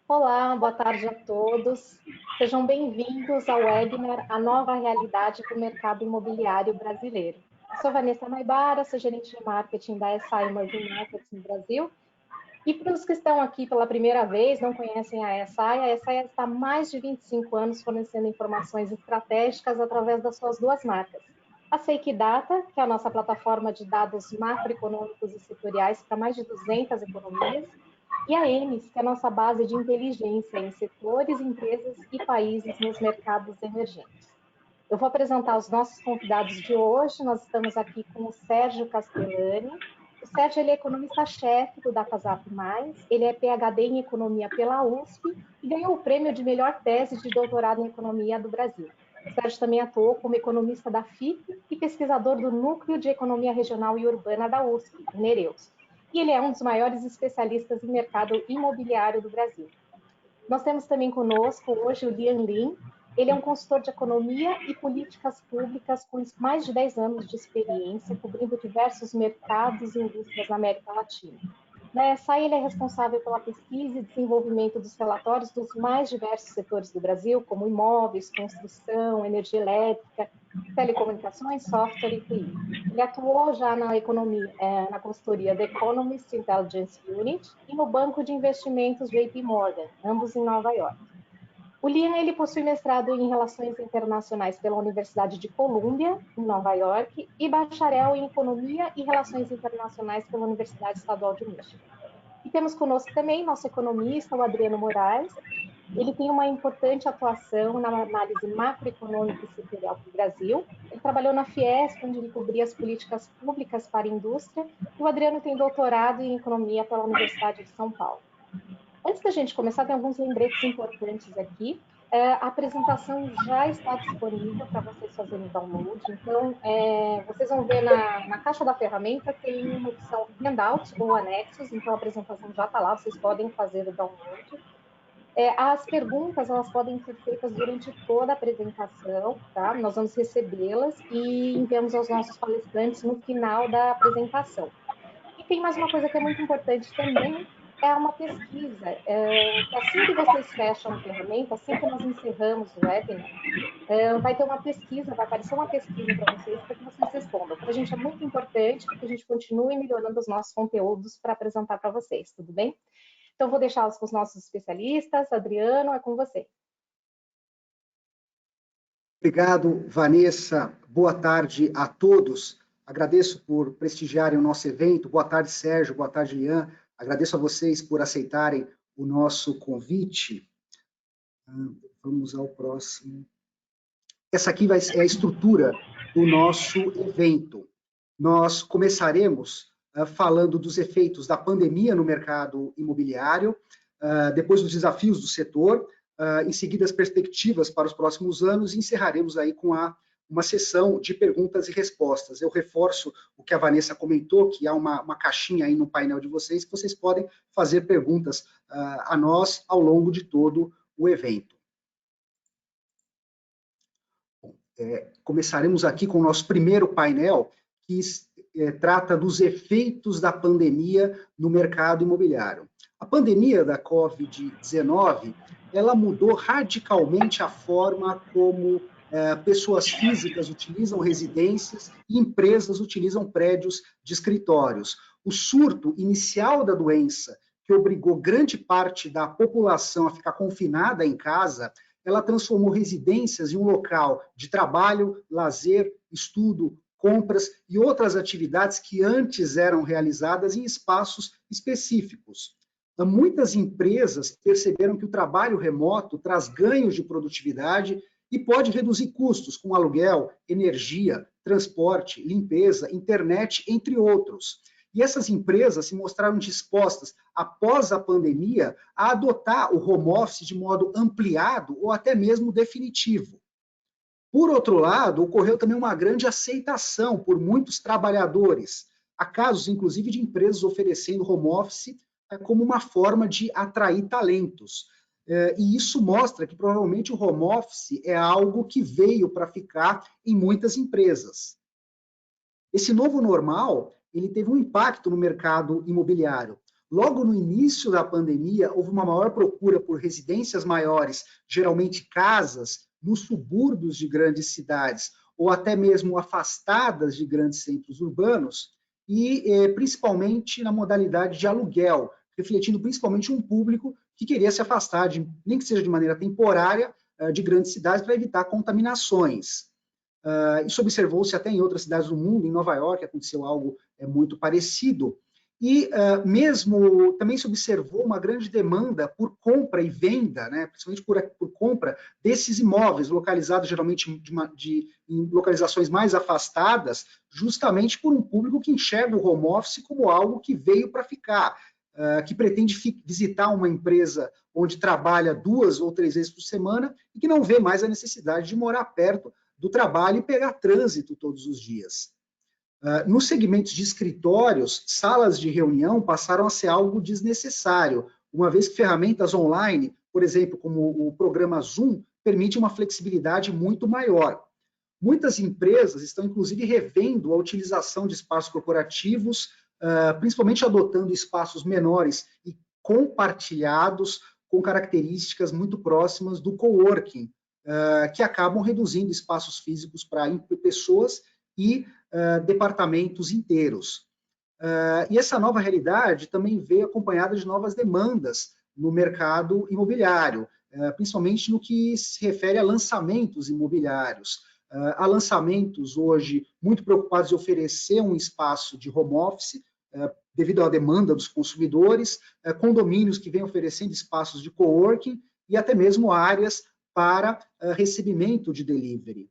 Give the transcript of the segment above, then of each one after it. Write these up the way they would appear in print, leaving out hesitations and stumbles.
Olá, boa tarde a todos. Sejam bem-vindos ao webinar A Nova Realidade do Mercado Imobiliário Brasileiro. Eu sou Vanessa Maibara, sou gerente de marketing da SI Emerging Markets no Brasil. E para os que estão aqui pela primeira vez, não conhecem a SI está há mais de 25 anos fornecendo informações estratégicas através das suas duas marcas. A Seiki Data, que é a nossa plataforma de dados macroeconômicos e setoriais para mais de 200 economias, e a EMES, que é a nossa base de inteligência em setores, empresas e países nos mercados emergentes. Eu vou apresentar os nossos convidados de hoje. Nós estamos aqui com o Sérgio Castellani. O Sérgio ele é economista-chefe do DataZap+, ele é PhD em Economia pela USP e ganhou o prêmio de melhor tese de doutorado em Economia do Brasil. O Sérgio também atuou como economista da FIP e pesquisador do Núcleo de Economia Regional e Urbana da USP, em Nereus. E ele é um dos maiores especialistas em mercado imobiliário do Brasil. Nós temos também conosco hoje o Lian Lin. Ele é um consultor de economia e políticas públicas com mais de 10 anos de experiência, cobrindo diversos mercados e indústrias na América Latina. Na SAI, ele é responsável pela pesquisa e desenvolvimento dos relatórios dos mais diversos setores do Brasil, como imóveis, construção, energia elétrica, telecomunicações, software e TI. Ele atuou já na economia, na consultoria The Economist Intelligence Unit e no banco de investimentos JP Morgan, ambos em Nova York. O Lian ele possui mestrado em Relações Internacionais pela Universidade de Colômbia, em Nova York, e bacharel em Economia e Relações Internacionais pela Universidade Estadual de Michigan. E temos conosco também nosso economista, o Adriano Moraes. Ele tem uma importante atuação na análise macroeconômica e setorial do Brasil. Ele trabalhou na Fiesp, onde ele cobria as políticas públicas para a indústria, e o Adriano tem doutorado em Economia pela Universidade de São Paulo. Antes da gente começar, tem alguns lembretes importantes aqui. A apresentação já está disponível para vocês fazerem download. Então, vocês vão ver na caixa da ferramenta, tem uma opção Handout ou Anexos. Então, a apresentação já está lá, vocês podem fazer o download. As perguntas, elas podem ser feitas durante toda a apresentação, tá? Nós vamos recebê-las e enviamos aos nossos palestrantes no final da apresentação. E tem mais uma coisa que é muito importante também, é uma pesquisa. Assim que vocês fecham a ferramenta, assim que nós encerramos o webinar, vai ter uma pesquisa, vai aparecer uma pesquisa para vocês, para que vocês respondam. Para a gente é muito importante que a gente continue melhorando os nossos conteúdos para apresentar para vocês, tudo bem? Então, vou deixá-los com os nossos especialistas. Adriano, é com você. Obrigado, Vanessa. Boa tarde a todos. Agradeço por prestigiarem o nosso evento. Boa tarde, Sérgio. Boa tarde, Lian. Agradeço a vocês por aceitarem o nosso convite. Vamos ao próximo. Essa aqui é a estrutura do nosso evento. Nós começaremos falando dos efeitos da pandemia no mercado imobiliário, depois dos desafios do setor, em seguida as perspectivas para os próximos anos, e encerraremos aí com uma sessão de perguntas e respostas. Eu reforço o que a Vanessa comentou, que há uma caixinha aí no painel de vocês, que vocês podem fazer perguntas a nós ao longo de todo o evento. Começaremos aqui com o nosso primeiro painel, que trata dos efeitos da pandemia no mercado imobiliário. A pandemia da Covid-19, ela mudou radicalmente a forma como pessoas físicas utilizam residências e empresas utilizam prédios de escritórios. O surto inicial da doença, que obrigou grande parte da população a ficar confinada em casa, ela transformou residências em um local de trabalho, lazer, estudo, compras e outras atividades que antes eram realizadas em espaços específicos. Muitas empresas perceberam que o trabalho remoto traz ganhos de produtividade e pode reduzir custos com aluguel, energia, transporte, limpeza, internet, entre outros. E essas empresas se mostraram dispostas, após a pandemia, a adotar o home office de modo ampliado ou até mesmo definitivo. Por outro lado, ocorreu também uma grande aceitação por muitos trabalhadores. Há casos, inclusive, de empresas oferecendo home office como uma forma de atrair talentos. E isso mostra que provavelmente o home office é algo que veio para ficar em muitas empresas. Esse novo normal ele teve um impacto no mercado imobiliário. Logo no início da pandemia, houve uma maior procura por residências maiores, geralmente casas, nos subúrbios de grandes cidades, ou até mesmo afastadas de grandes centros urbanos, e principalmente na modalidade de aluguel, refletindo principalmente um público que queria se afastar, nem que seja de maneira temporária, de grandes cidades para evitar contaminações. Isso observou-se até em outras cidades do mundo, em Nova York aconteceu algo muito parecido, e mesmo também se observou uma grande demanda por compra e venda, né, principalmente por compra desses imóveis localizados geralmente em localizações mais afastadas, justamente por um público que enxerga o home office como algo que veio para ficar, que pretende visitar uma empresa onde trabalha 2 ou 3 vezes por semana e que não vê mais a necessidade de morar perto do trabalho e pegar trânsito todos os dias. Nos segmentos de escritórios, salas de reunião passaram a ser algo desnecessário, uma vez que ferramentas online, por exemplo, como o programa Zoom, permite uma flexibilidade muito maior. Muitas empresas estão, inclusive, revendo a utilização de espaços corporativos, principalmente adotando espaços menores e compartilhados, com características muito próximas do coworking, que acabam reduzindo espaços físicos para pessoas e departamentos inteiros. E essa nova realidade também veio acompanhada de novas demandas no mercado imobiliário, principalmente no que se refere a lançamentos imobiliários. Há lançamentos hoje muito preocupados em oferecer um espaço de home office, devido à demanda dos consumidores, condomínios que vêm oferecendo espaços de coworking e até mesmo áreas para recebimento de delivery.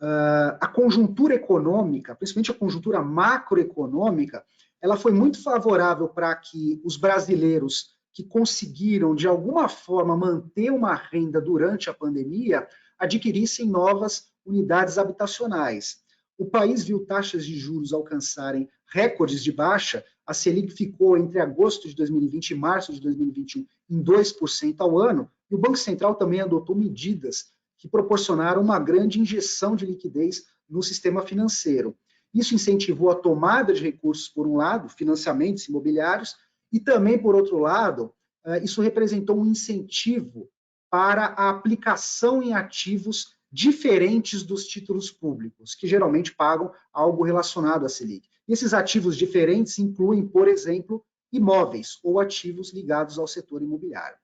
A conjuntura econômica, principalmente a conjuntura macroeconômica, ela foi muito favorável para que os brasileiros que conseguiram, de alguma forma, manter uma renda durante a pandemia, adquirissem novas unidades habitacionais. O país viu taxas de juros alcançarem recordes de baixa, a Selic ficou entre agosto de 2020 e março de 2021 em 2% ao ano, e o Banco Central também adotou medidas que proporcionaram uma grande injeção de liquidez no sistema financeiro. Isso incentivou a tomada de recursos, por um lado, financiamentos imobiliários, e também, por outro lado, isso representou um incentivo para a aplicação em ativos diferentes dos títulos públicos, que geralmente pagam algo relacionado à Selic. E esses ativos diferentes incluem, por exemplo, imóveis ou ativos ligados ao setor imobiliário.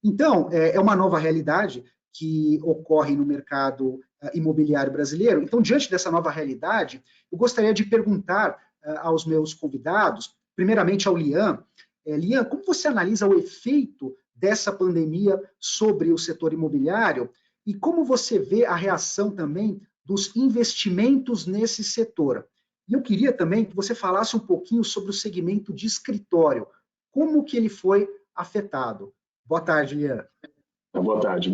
Então, é uma nova realidade que ocorre no mercado imobiliário brasileiro. Então, diante dessa nova realidade, eu gostaria de perguntar aos meus convidados, primeiramente ao Lian. Lian, como você analisa o efeito dessa pandemia sobre o setor imobiliário e como você vê a reação também dos investimentos nesse setor? E eu queria também que você falasse um pouquinho sobre o segmento de escritório, como que ele foi afetado. Boa tarde, Lian. Boa tarde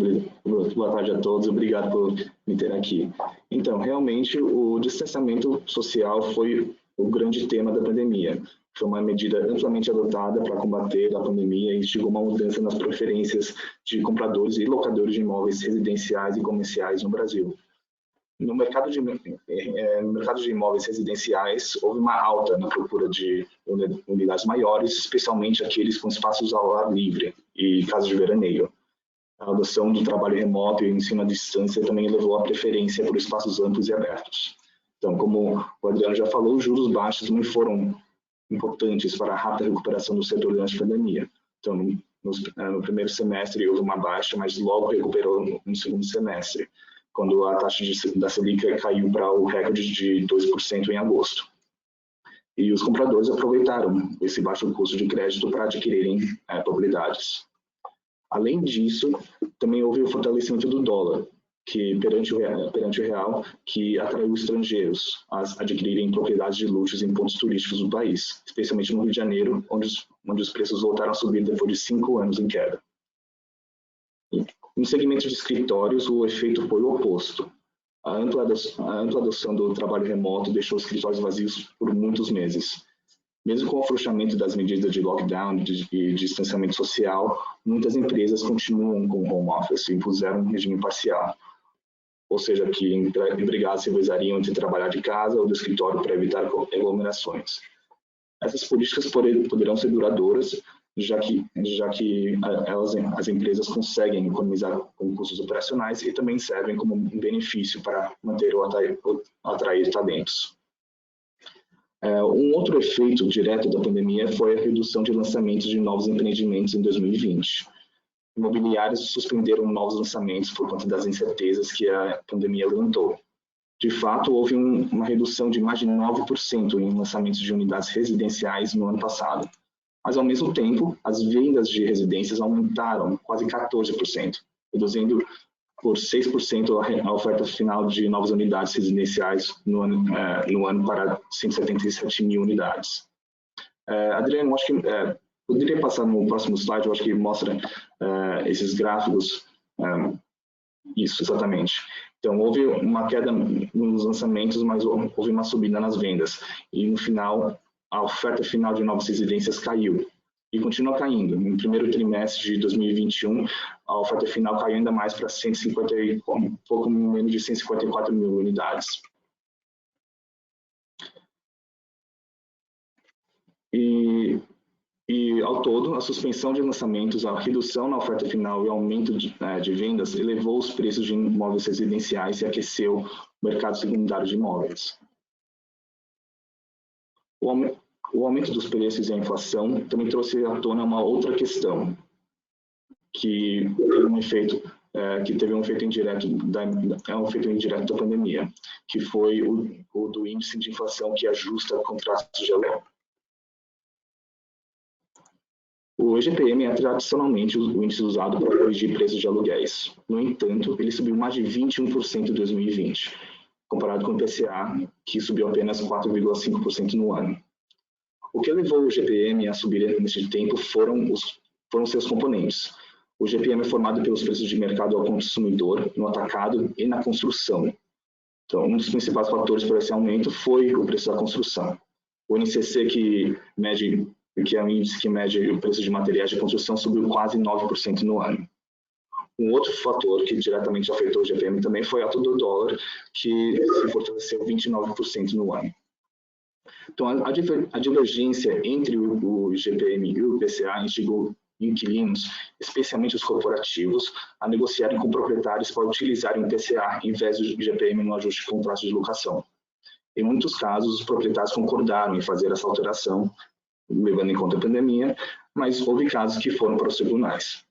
a todos, obrigado por me ter aqui. Então, realmente, o distanciamento social foi o grande tema da pandemia. Foi uma medida amplamente adotada para combater a pandemia e instigou uma mudança nas preferências de compradores e locadores de imóveis residenciais e comerciais no Brasil. No mercado de imóveis residenciais, houve uma alta na procura de unidades maiores, especialmente aqueles com espaços ao ar livre e casas de veraneio. A adoção do trabalho remoto e o ensino à distância também levou à preferência por espaços amplos e abertos. Então, como o Adriano já falou, os juros baixos não foram importantes para a rápida recuperação do setor durante a pandemia. Então, no primeiro semestre houve uma baixa, mas logo recuperou no segundo semestre, quando a taxa da Selic caiu para o recorde de 2% em agosto. E os compradores aproveitaram esse baixo custo de crédito para adquirirem propriedades. Além disso, também houve o fortalecimento do dólar, que perante o real, que atraiu estrangeiros a adquirirem propriedades de luxos em pontos turísticos do país, especialmente no Rio de Janeiro, onde os preços voltaram a subir depois de 5 anos em queda. No segmento de escritórios, o efeito foi o oposto. A ampla adoção do trabalho remoto deixou os escritórios vazios por muitos meses. Mesmo com o afrouxamento das medidas de lockdown e distanciamento social, muitas empresas continuam com home office e impuseram um regime parcial. Ou seja, que empregados se revezariam entre trabalhar de casa ou do escritório para evitar aglomerações. Essas políticas poderão ser duradouras, já que as empresas conseguem economizar com custos operacionais e também servem como um benefício para manter ou atrair talentos. Um outro efeito direto da pandemia foi a redução de lançamentos de novos empreendimentos em 2020. Imobiliários suspenderam novos lançamentos por conta das incertezas que a pandemia levantou. De fato, houve uma redução de mais de 9% em lançamentos de unidades residenciais no ano passado. Mas, ao mesmo tempo, as vendas de residências aumentaram quase 14%, reduzindo por 6% a oferta final de novas unidades residenciais no ano para 177 mil unidades. Adriano, acho que poderia passar no próximo slide, eu acho que mostra esses gráficos. Isso, exatamente. Então, houve uma queda nos lançamentos, mas houve uma subida nas vendas. E, no final, a oferta final de novas residências caiu. E continua caindo. No primeiro trimestre de 2021, a oferta final caiu ainda mais para um pouco menos de 154 mil unidades. E, ao todo, a suspensão de lançamentos, a redução na oferta final e o aumento de vendas elevou os preços de imóveis residenciais e aqueceu o mercado secundário de imóveis. O aumento dos preços e a inflação também trouxe à tona uma outra questão, que teve um efeito indireto da pandemia, que foi o do índice de inflação que ajusta contratos de aluguel. O IGPM é tradicionalmente o índice usado para corrigir preços de aluguéis. No entanto, ele subiu mais de 21% em 2020, comparado com o IPCA, que subiu apenas 4,5% no ano. O que levou o IGPM a subir nesse tempo foram seus componentes. O IGPM é formado pelos preços de mercado ao consumidor, no atacado e na construção. Então, um dos principais fatores para esse aumento foi o preço da construção. O NCC, que é um índice que mede o preço de materiais de construção, subiu quase 9% no ano. Um outro fator que diretamente afetou o IGPM também foi a alta do dólar, que se fortaleceu 29% no ano. Então, a divergência entre o IGPM e o IPCA instigou inquilinos, especialmente os corporativos, a negociarem com proprietários para utilizarem o IPCA em vez do IGPM no ajuste de contratos de locação. Em muitos casos, os proprietários concordaram em fazer essa alteração, levando em conta a pandemia, mas houve casos que foram para os tribunais.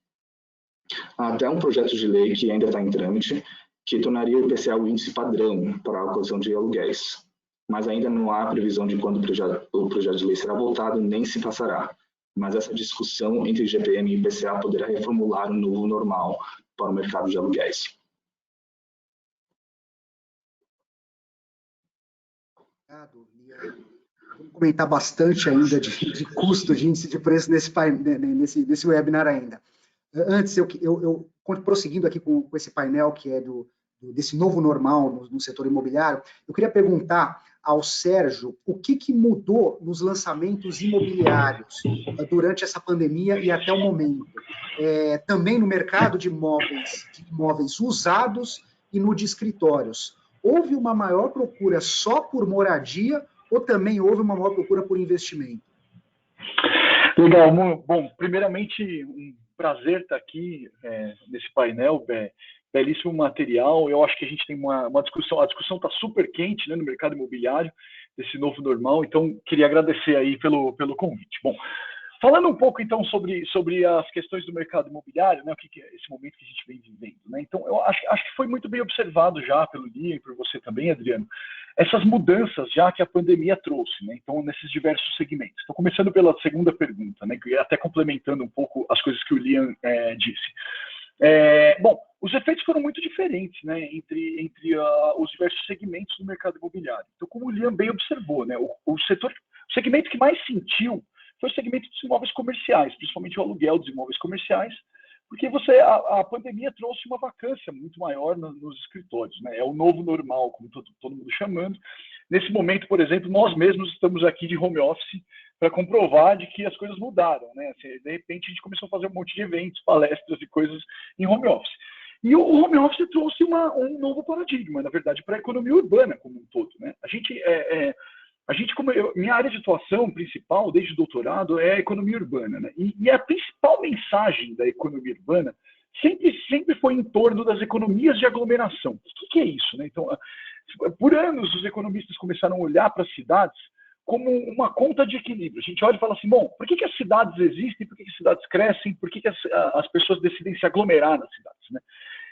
Há até um projeto de lei que ainda está em trâmite, que tornaria o IPCA o índice padrão para a alocação de aluguéis, mas ainda não há previsão de quando o projeto de lei será votado, nem se passará. Mas essa discussão entre IGPM e IPCA poderá reformular um novo normal para o mercado de aluguéis. Obrigado, Lian. Vamos comentar bastante ainda de custo, de índice de preço nesse webinar ainda. Antes, prosseguindo aqui com esse painel que é desse novo normal no setor imobiliário, eu queria perguntar ao Sérgio o que mudou nos lançamentos imobiliários durante essa pandemia e até o momento. Também no mercado de imóveis usados e no de escritórios. Houve uma maior procura só por moradia ou também houve uma maior procura por investimento? Legal. Bom, primeiramente, um prazer estar aqui nesse painel, belíssimo material. Eu acho que a gente tem uma discussão, a discussão está super quente, né, no mercado imobiliário, desse novo normal, então queria agradecer aí pelo convite. Bom, falando um pouco então sobre as questões do mercado imobiliário, né, o que é esse momento que a gente vem vivendo, né? Então, eu acho que foi muito bem observado já pelo Lian e por você também, Adriano, essas mudanças já que a pandemia trouxe, né? Então, nesses diversos segmentos. Estou começando pela segunda pergunta, né, até complementando um pouco as coisas que o Lian disse. Bom, os efeitos foram muito diferentes, né, entre os diversos segmentos do mercado imobiliário. Então, como o Lian bem observou, né, o segmento que mais sentiu foi o segmento dos imóveis comerciais, principalmente o aluguel dos imóveis comerciais, porque a pandemia trouxe uma vacância muito maior nos escritórios, né? É o novo normal, como todo mundo chamando. Nesse momento, por exemplo, nós mesmos estamos aqui de home office para comprovar de que as coisas mudaram, né? Assim, de repente, a gente começou a fazer um monte de eventos, palestras e coisas em home office. E o home office trouxe um novo paradigma, na verdade, para a economia urbana como um todo, né? A gente minha área de atuação principal, desde o doutorado, é a economia urbana, né? E a principal mensagem da economia urbana sempre foi em torno das economias de aglomeração. O que é isso, né? Então, por anos, os economistas começaram a olhar para as cidades como uma conta de equilíbrio. A gente olha e fala assim, bom, por que as cidades existem, por que as cidades crescem, por que as pessoas decidem se aglomerar nas cidades, né?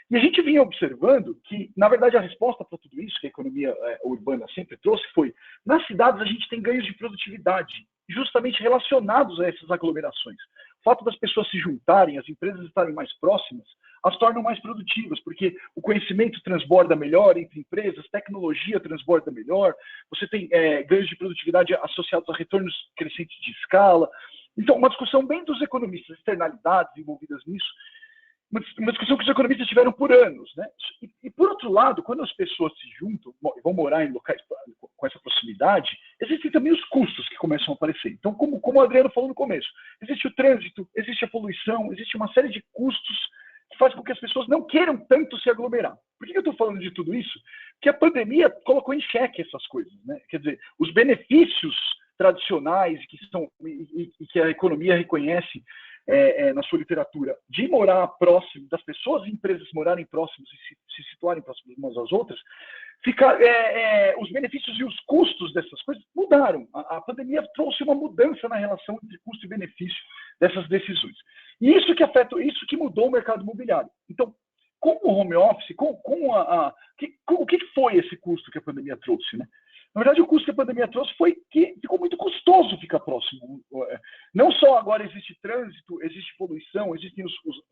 E a gente vinha observando que, na verdade, a resposta para tudo isso que a economia urbana sempre trouxe foi, nas cidades a gente tem ganhos de produtividade, justamente relacionados a essas aglomerações. O fato das pessoas se juntarem, as empresas estarem mais próximas, as tornam mais produtivas, porque o conhecimento transborda melhor entre empresas, tecnologia transborda melhor, você tem ganhos de produtividade associados a retornos crescentes de escala. Então, uma discussão bem dos economistas, externalidades envolvidas nisso, uma discussão que os economistas tiveram por anos, né? E por outro lado, quando as pessoas se juntam e vão morar em locais com essa proximidade, existem também os custos que começam a aparecer. Então, como o Adriano falou no começo, existe o trânsito, existe a poluição, existe uma série de custos que faz com que as pessoas não queiram tanto se aglomerar. Por que eu estou falando de tudo isso? Porque a pandemia colocou em xeque essas coisas, né? Quer dizer, os benefícios tradicionais e que a economia reconhece na sua literatura, de morar próximo, das pessoas e empresas morarem próximos e se situarem próximos umas às outras, os benefícios e os custos dessas coisas mudaram. A pandemia trouxe uma mudança na relação entre custo e benefício dessas decisões. E isso que mudou o mercado imobiliário. Então, com o home office, o que foi esse custo que a pandemia trouxe, né? Na verdade, o custo que a pandemia trouxe foi que ficou muito custoso ficar próximo. Não só agora existe trânsito, existe poluição, existem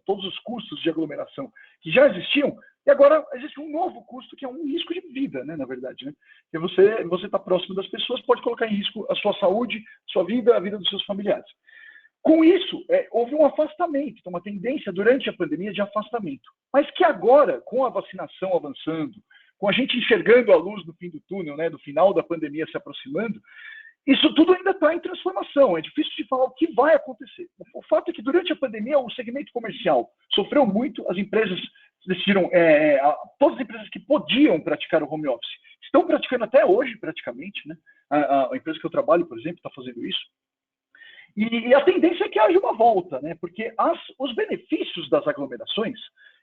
todos os custos de aglomeração que já existiam, e agora existe um novo custo que é um risco de vida, né, na verdade, né? Que você está próximo das pessoas, pode colocar em risco a sua saúde, sua vida, a vida dos seus familiares. Com isso, houve um afastamento, então uma tendência durante a pandemia de afastamento. Mas que agora, com a vacinação avançando, com a gente enxergando a luz no fim do túnel, né, do final da pandemia se aproximando, isso tudo ainda está em transformação. É difícil de falar o que vai acontecer. O fato é que durante a pandemia o segmento comercial sofreu muito, as empresas decidiram, todas as empresas que podiam praticar o home office estão praticando até hoje praticamente, né? A empresa que eu trabalho, por exemplo, está fazendo isso. E a tendência é que haja uma volta, né? Porque os benefícios das aglomerações,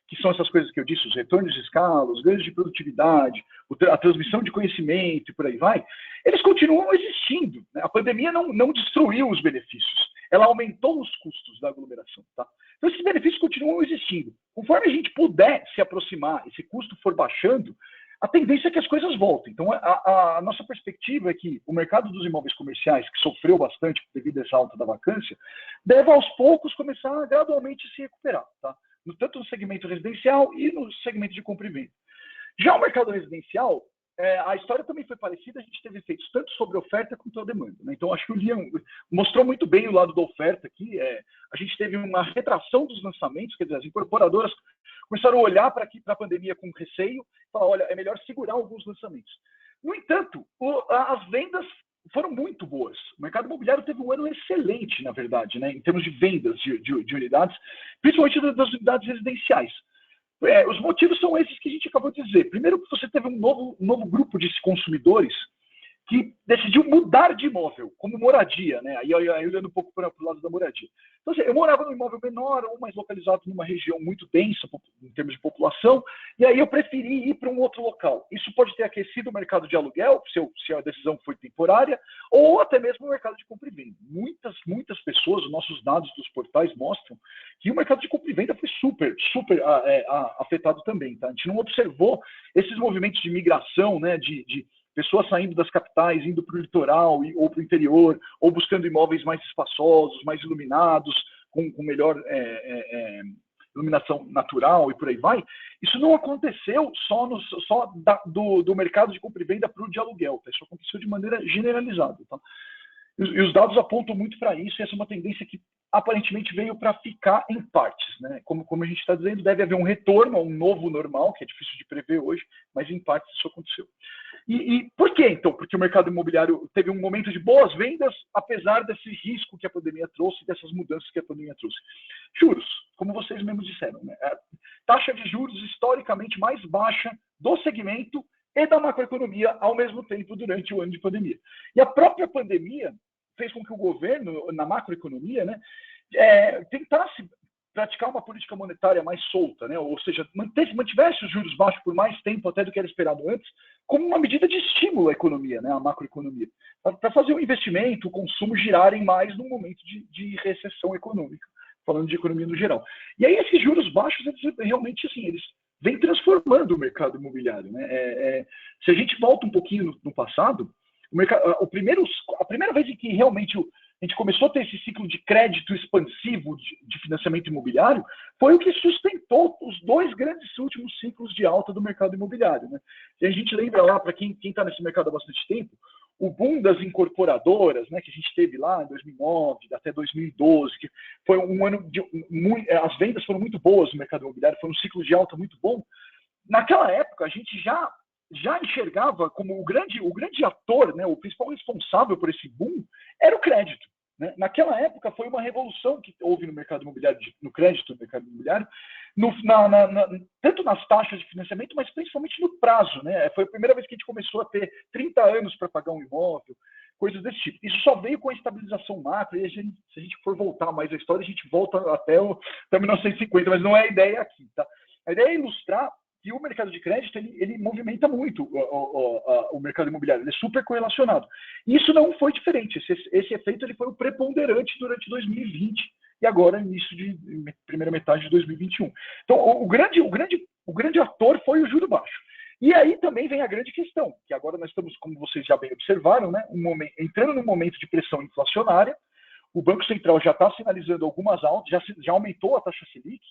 que são essas coisas que eu disse, os retornos de escala, os ganhos de produtividade, a transmissão de conhecimento e por aí vai, eles continuam existindo, né? A pandemia não destruiu os benefícios, ela aumentou os custos da aglomeração, tá? Então esses benefícios continuam existindo. Conforme a gente puder se aproximar, esse custo for baixando, a tendência é que as coisas voltem. Então, a nossa perspectiva é que o mercado dos imóveis comerciais, que sofreu bastante devido a essa alta da vacância, deve aos poucos começar a gradualmente se recuperar, tá? Tanto no segmento residencial e no segmento de compra e venda. Já o mercado residencial, a história também foi parecida, a gente teve efeitos tanto sobre a oferta quanto a demanda, né? Então, acho que o Liam mostrou muito bem o lado da oferta aqui. A gente teve uma retração dos lançamentos, quer dizer, as incorporadoras começaram a olhar para a pandemia com receio, falar, olha, é melhor segurar alguns lançamentos. No entanto, as vendas foram muito boas. O mercado imobiliário teve um ano excelente, na verdade, né, em termos de vendas de unidades, principalmente das unidades residenciais. Os motivos são esses que a gente acabou de dizer. Primeiro, você teve um novo grupo de consumidores que decidiu mudar de imóvel, como moradia, né? Aí olhando um pouco para o lado da moradia. Então, assim, eu morava num imóvel menor, ou mais localizado numa região muito densa em termos de população, e aí eu preferi ir para um outro local. Isso pode ter aquecido o mercado de aluguel, se a decisão foi temporária, ou até mesmo o mercado de compra e venda. Muitas pessoas, os nossos dados dos portais mostram que o mercado de compra e venda foi super afetado também, tá? A gente não observou esses movimentos de migração, né, de pessoas saindo das capitais, indo para o litoral ou para o interior, ou buscando imóveis mais espaçosos, mais iluminados, com melhor iluminação natural e por aí vai. Isso não aconteceu só do mercado de compra e venda para o de aluguel, tá? Isso aconteceu de maneira generalizada, tá? E os dados apontam muito para isso, e essa é uma tendência que aparentemente veio para ficar em partes, né? Como a gente está dizendo, deve haver um retorno a um novo normal, que é difícil de prever hoje, mas em partes isso aconteceu. E por quê, então? Porque o mercado imobiliário teve um momento de boas vendas, apesar desse risco que a pandemia trouxe, dessas mudanças que a pandemia trouxe. Juros, como vocês mesmos disseram, né? A taxa de juros historicamente mais baixa do segmento e da macroeconomia ao mesmo tempo durante o ano de pandemia. E a própria pandemia fez com que o governo, na macroeconomia, né, tentasse praticar uma política monetária mais solta, né? Ou seja, mantivesse os juros baixos por mais tempo até do que era esperado antes, como uma medida de estímulo à economia, né, à macroeconomia, para fazer o investimento, o consumo girarem mais num momento de recessão econômica, falando de economia no geral. E aí esses juros baixos, eles realmente, assim, eles vêm transformando o mercado imobiliário, né? Se a gente volta um pouquinho no passado, a primeira vez em que realmente a gente começou a ter esse ciclo de crédito expansivo de financiamento imobiliário, foi o que sustentou os dois grandes últimos ciclos de alta do mercado imobiliário, né? E a gente lembra lá, para quem está nesse mercado há bastante tempo, o boom das incorporadoras, né, que a gente teve lá em 2009 até 2012, que foi um ano de as vendas foram muito boas no mercado imobiliário, foi um ciclo de alta muito bom. Naquela época, a gente já enxergava como o grande ator, né, o principal responsável por esse boom, era o crédito. Né? Naquela época, foi uma revolução que houve no mercado imobiliário, no crédito do mercado imobiliário, tanto nas taxas de financiamento, mas principalmente no prazo. Né? Foi a primeira vez que a gente começou a ter 30 anos para pagar um imóvel, coisas desse tipo. Isso só veio com a estabilização macro, e se a gente for voltar mais à história, a gente volta até 1950, mas não é a ideia aqui. Tá? A ideia é ilustrar que o mercado de crédito ele movimenta muito o mercado imobiliário, ele é super correlacionado. E isso não foi diferente, esse efeito ele foi o preponderante durante 2020 e agora início de primeira metade de 2021. Então, o grande ator foi o juro baixo. E aí também vem a grande questão, que agora nós estamos, como vocês já bem observaram, né, entrando num momento de pressão inflacionária. O Banco Central já está sinalizando algumas altas, já aumentou a taxa Selic,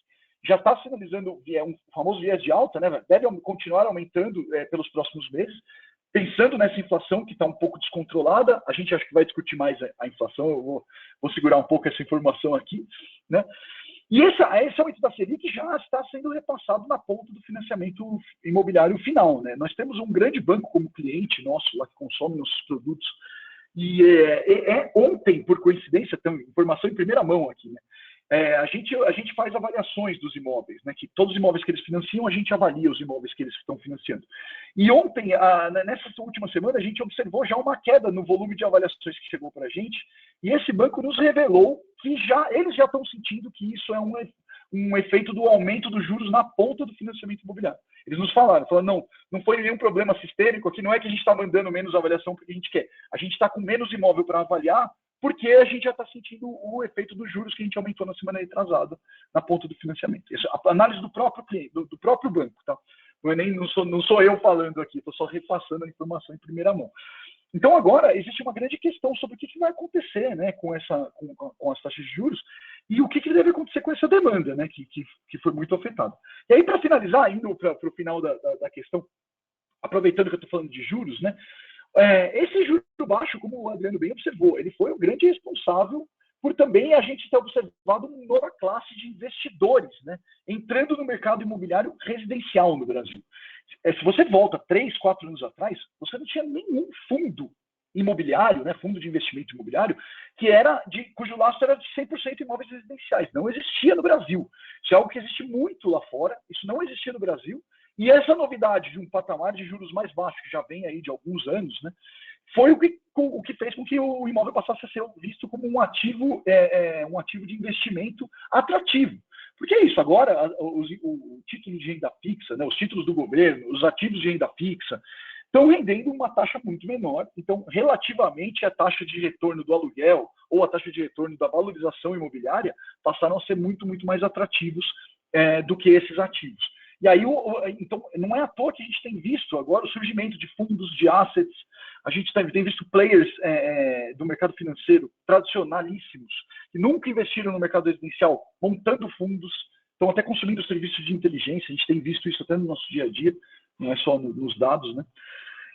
já está sinalizando um famoso viés de alta, né? Deve continuar aumentando pelos próximos meses, pensando nessa inflação que está um pouco descontrolada. A gente acha que vai discutir mais a inflação, eu vou segurar um pouco essa informação aqui, né? E esse aumento da Selic já está sendo repassado na ponta do financiamento imobiliário final, né? Nós temos um grande banco como cliente nosso, lá que consome nossos produtos, e ontem, por coincidência, tem informação em primeira mão aqui, né? A gente faz avaliações dos imóveis, né? Que todos os imóveis que eles financiam, a gente avalia os imóveis que eles estão financiando. E ontem, nessa última semana, a gente observou já uma queda no volume de avaliações que chegou para a gente, e esse banco nos revelou que eles já estão sentindo que isso é um efeito do aumento dos juros na ponta do financiamento imobiliário. Eles nos falaram, não foi nenhum problema sistêmico aqui, não é que a gente está mandando menos avaliação porque a gente quer. A gente está com menos imóvel para avaliar, porque a gente já está sentindo o efeito dos juros que a gente aumentou na semana retrasada na ponta do financiamento. Isso, a análise do próprio cliente, do próprio banco, tá? Não sou eu falando aqui, estou só repassando a informação em primeira mão. Então agora existe uma grande questão sobre o que vai acontecer, né, com as taxas de juros e o que deve acontecer com essa demanda, né, que foi muito afetada. E aí, para finalizar, indo para o final da questão, aproveitando que eu estou falando de juros, né, esse juro baixo, como o Adriano bem observou, ele foi o grande responsável por também a gente ter observado uma nova classe de investidores, né, entrando no mercado imobiliário residencial no Brasil. Se você volta 3, 4 anos atrás, você não tinha nenhum fundo imobiliário, né, fundo de investimento imobiliário, cujo lastro era de 100% imóveis residenciais. Não existia no Brasil. Isso é algo que existe muito lá fora, isso não existia no Brasil. E essa novidade de um patamar de juros mais baixo, que já vem aí de alguns anos, né, foi o que fez com que o imóvel passasse a ser visto como um ativo de investimento atrativo. Porque é isso, agora o título de renda fixa, né, os títulos do governo, os ativos de renda fixa, estão rendendo uma taxa muito menor. Então, relativamente, a taxa de retorno do aluguel ou a taxa de retorno da valorização imobiliária passaram a ser muito, muito mais atrativos do que esses ativos. E aí, então, não é à toa que a gente tem visto agora o surgimento de fundos de assets, a gente tem visto players do mercado financeiro tradicionalíssimos, que nunca investiram no mercado residencial, montando fundos, estão até consumindo serviços de inteligência, a gente tem visto isso até no nosso dia a dia, não é só nos dados, né?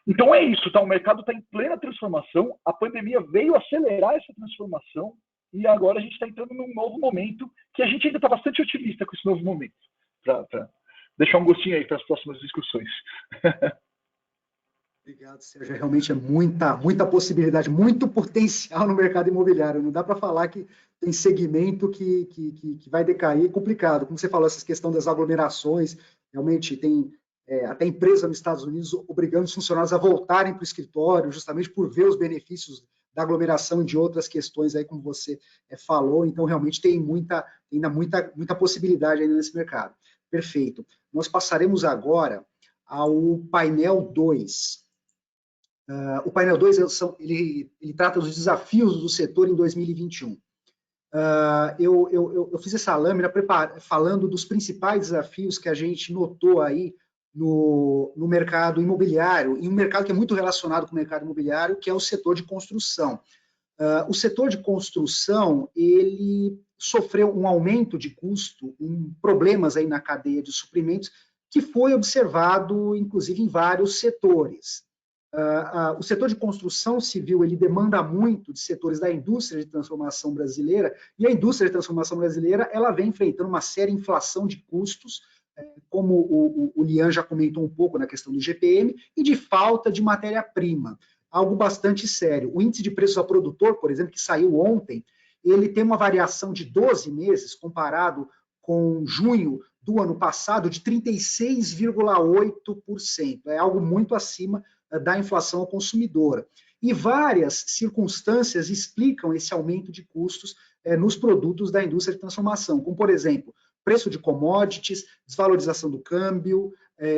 Então é isso, tá? O mercado está em plena transformação, a pandemia veio acelerar essa transformação, e agora a gente está entrando num novo momento, que a gente ainda está bastante otimista com esse novo momento, para deixar um gostinho aí para as próximas discussões. Obrigado, Sérgio. Realmente é muita possibilidade, muito potencial no mercado imobiliário. Não dá para falar que tem segmento que vai decair, é complicado. Como você falou, essa questão das aglomerações, realmente tem até empresa nos Estados Unidos obrigando os funcionários a voltarem para o escritório, justamente por ver os benefícios da aglomeração e de outras questões aí, como você falou. Então, realmente tem ainda muita possibilidade ainda nesse mercado. Perfeito. Nós passaremos agora ao painel 2. O painel 2 ele trata dos desafios do setor em 2021. Eu fiz essa lâmina falando dos principais desafios que a gente notou aí no mercado imobiliário, e um mercado que é muito relacionado com o mercado imobiliário, que é o setor de construção. O setor de construção, ele sofreu um aumento de custo, problemas aí na cadeia de suprimentos, que foi observado, inclusive, em vários setores. O setor de construção civil, ele demanda muito de setores da indústria de transformação brasileira, e a indústria de transformação brasileira, ela vem enfrentando uma séria inflação de custos, como o Lian já comentou um pouco na questão do IGPM, e de falta de matéria-prima, algo bastante sério. O índice de preços ao produtor, por exemplo, que saiu ontem, ele tem uma variação de 12 meses, comparado com junho do ano passado, de 36,8%. É algo muito acima da inflação ao consumidor. E várias circunstâncias explicam esse aumento de custos nos produtos da indústria de transformação, como, por exemplo, preço de commodities, desvalorização do câmbio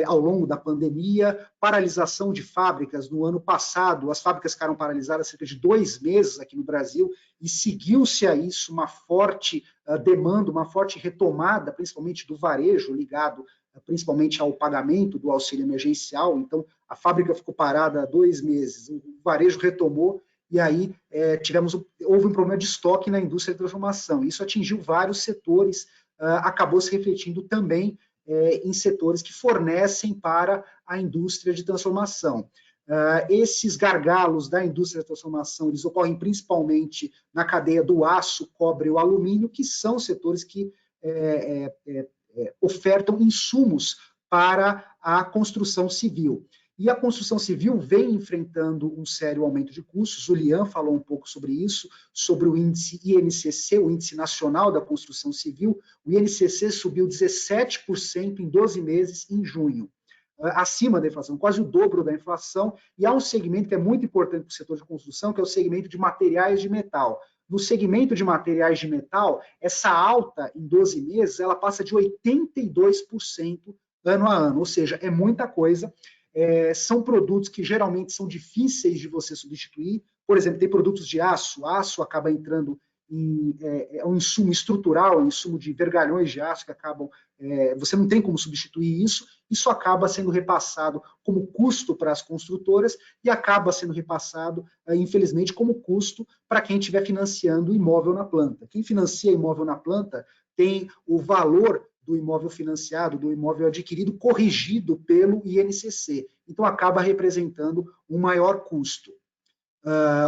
ao longo da pandemia, paralisação de fábricas. No ano passado, as fábricas ficaram paralisadas cerca de 2 meses aqui no Brasil, e seguiu-se a isso uma forte demanda, uma forte retomada, principalmente do varejo, ligado principalmente ao pagamento do auxílio emergencial. Então, a fábrica ficou parada há 2 meses, o varejo retomou, e aí houve um problema de estoque na indústria de transformação. Isso atingiu vários setores, acabou se refletindo também em setores que fornecem para a indústria de transformação. Esses gargalos da indústria de transformação, eles ocorrem principalmente na cadeia do aço, cobre e o alumínio, que são setores que ofertam insumos para a construção civil. E a construção civil vem enfrentando um sério aumento de custos. O Lian falou um pouco sobre isso, sobre o índice INCC, o Índice Nacional da Construção Civil. O INCC subiu 17% em 12 meses em junho, acima da inflação, quase o dobro da inflação. E há um segmento que é muito importante para o setor de construção, que é o segmento de materiais de metal. No segmento de materiais de metal, essa alta em 12 meses, ela passa de 82% ano a ano, ou seja, é muita coisa. São produtos que geralmente são difíceis de você substituir. Por exemplo, tem produtos de aço, acaba entrando é um insumo estrutural, é um insumo de vergalhões de aço que acabam, você não tem como substituir isso acaba sendo repassado como custo para as construtoras e acaba sendo repassado, infelizmente, como custo para quem estiver financiando imóvel na planta. Quem financia imóvel na planta tem o valor do imóvel financiado, do imóvel adquirido, corrigido pelo INCC. Então, acaba representando um maior custo.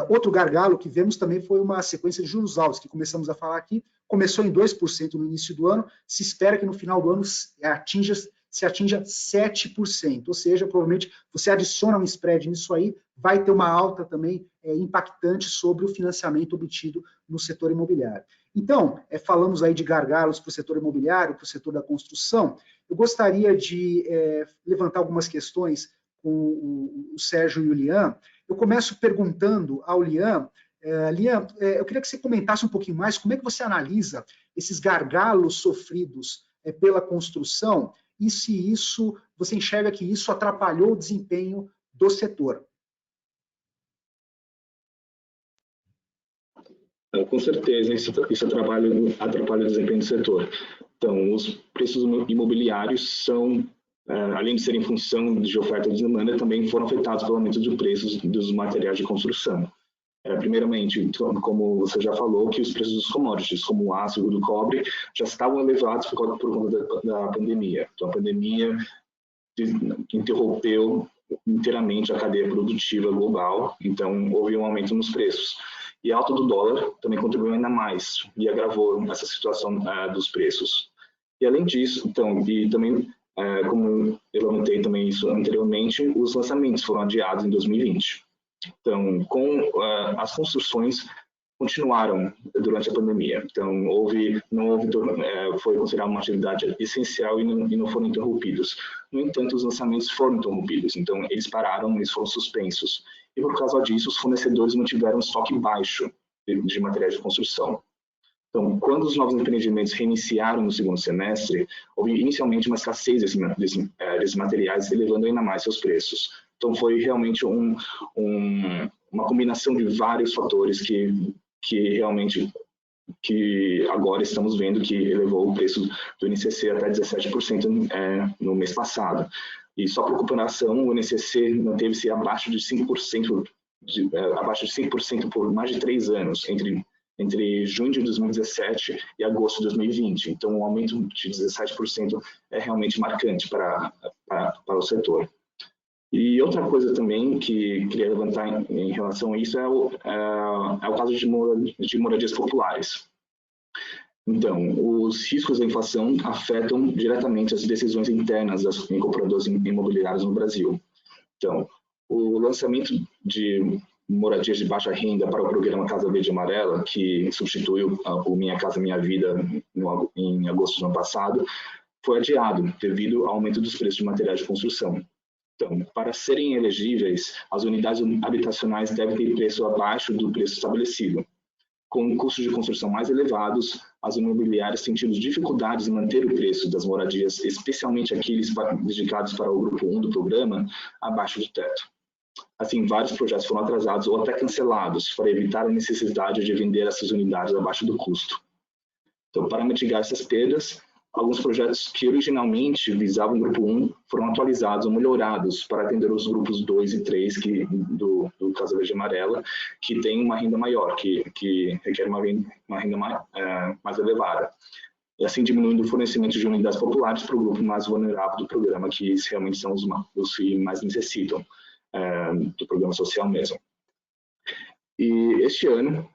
Outro gargalo que vemos também foi uma sequência de juros altos, que começamos a falar aqui, começou em 2% no início do ano, se espera que no final do ano se atinja 7%, ou seja, provavelmente você adiciona um spread nisso aí, vai ter uma alta também impactante sobre o financiamento obtido no setor imobiliário. Então, falamos aí de gargalos para o setor imobiliário, para o setor da construção. Eu gostaria de levantar algumas questões com o Sérgio e o Lian. Eu começo perguntando ao Lian, Lian, eu queria que você comentasse um pouquinho mais como é que você analisa esses gargalos sofridos pela construção e se você enxerga que isso atrapalhou o desempenho do setor. Com certeza, isso atrapalha o desempenho do setor. Então, os preços imobiliários são, além de serem função de oferta e de demanda, também foram afetados pelo aumento de preços dos materiais de construção. Primeiramente, como você já falou, que os preços dos commodities, como o aço e o cobre, já estavam elevados por conta da pandemia. Então, a pandemia interrompeu inteiramente a cadeia produtiva global, então houve um aumento nos preços. E a alta do dólar também contribuiu ainda mais e agravou essa situação dos preços. E além disso, então, e também, como eu levantei também isso anteriormente, os lançamentos foram adiados em 2020. Então, com as construções continuaram durante a pandemia. Então, foi considerado uma atividade essencial e não foram interrompidos. No entanto, os lançamentos foram interrompidos, então eles pararam, eles foram suspensos. E por causa disso, os fornecedores mantiveram estoque baixo de materiais de construção. Então, quando os novos empreendimentos reiniciaram no segundo semestre, houve inicialmente uma escassez desses materiais, elevando ainda mais seus preços. Então, foi realmente uma combinação de vários fatores que realmente agora estamos vendo que elevou o preço do NCC até 17% no mês passado. E só por comparação, o NCC manteve-se abaixo de 5%, abaixo de 5% por mais de 3 anos, entre junho de 2017 e agosto de 2020. Então, um aumento de 17% é realmente marcante para o setor. E outra coisa também que queria levantar em relação a isso é o caso de moradias populares. Então, os riscos da inflação afetam diretamente as decisões internas das incorporadoras imobiliárias no Brasil. Então, o lançamento de moradias de baixa renda para o programa Casa Verde e Amarela, que substituiu o Minha Casa Minha Vida em agosto do ano passado, foi adiado devido ao aumento dos preços de materiais de construção. Então, para serem elegíveis, as unidades habitacionais devem ter preço abaixo do preço estabelecido. Com custos de construção mais elevados, as imobiliárias sentindo dificuldades em manter o preço das moradias, especialmente aqueles dedicados para o grupo 1 do programa, abaixo do teto. Assim, vários projetos foram atrasados ou até cancelados para evitar a necessidade de vender essas unidades abaixo do custo. Então, para mitigar essas perdas, alguns projetos que originalmente visavam o grupo 1 foram atualizados ou melhorados para atender os grupos 2 e 3 do Casa Verde e Amarela, que tem uma renda maior, que requer uma renda mais elevada. E assim diminuindo o fornecimento de unidades populares para o grupo mais vulnerável do programa, que realmente são os que mais necessitam do programa social mesmo. E este ano,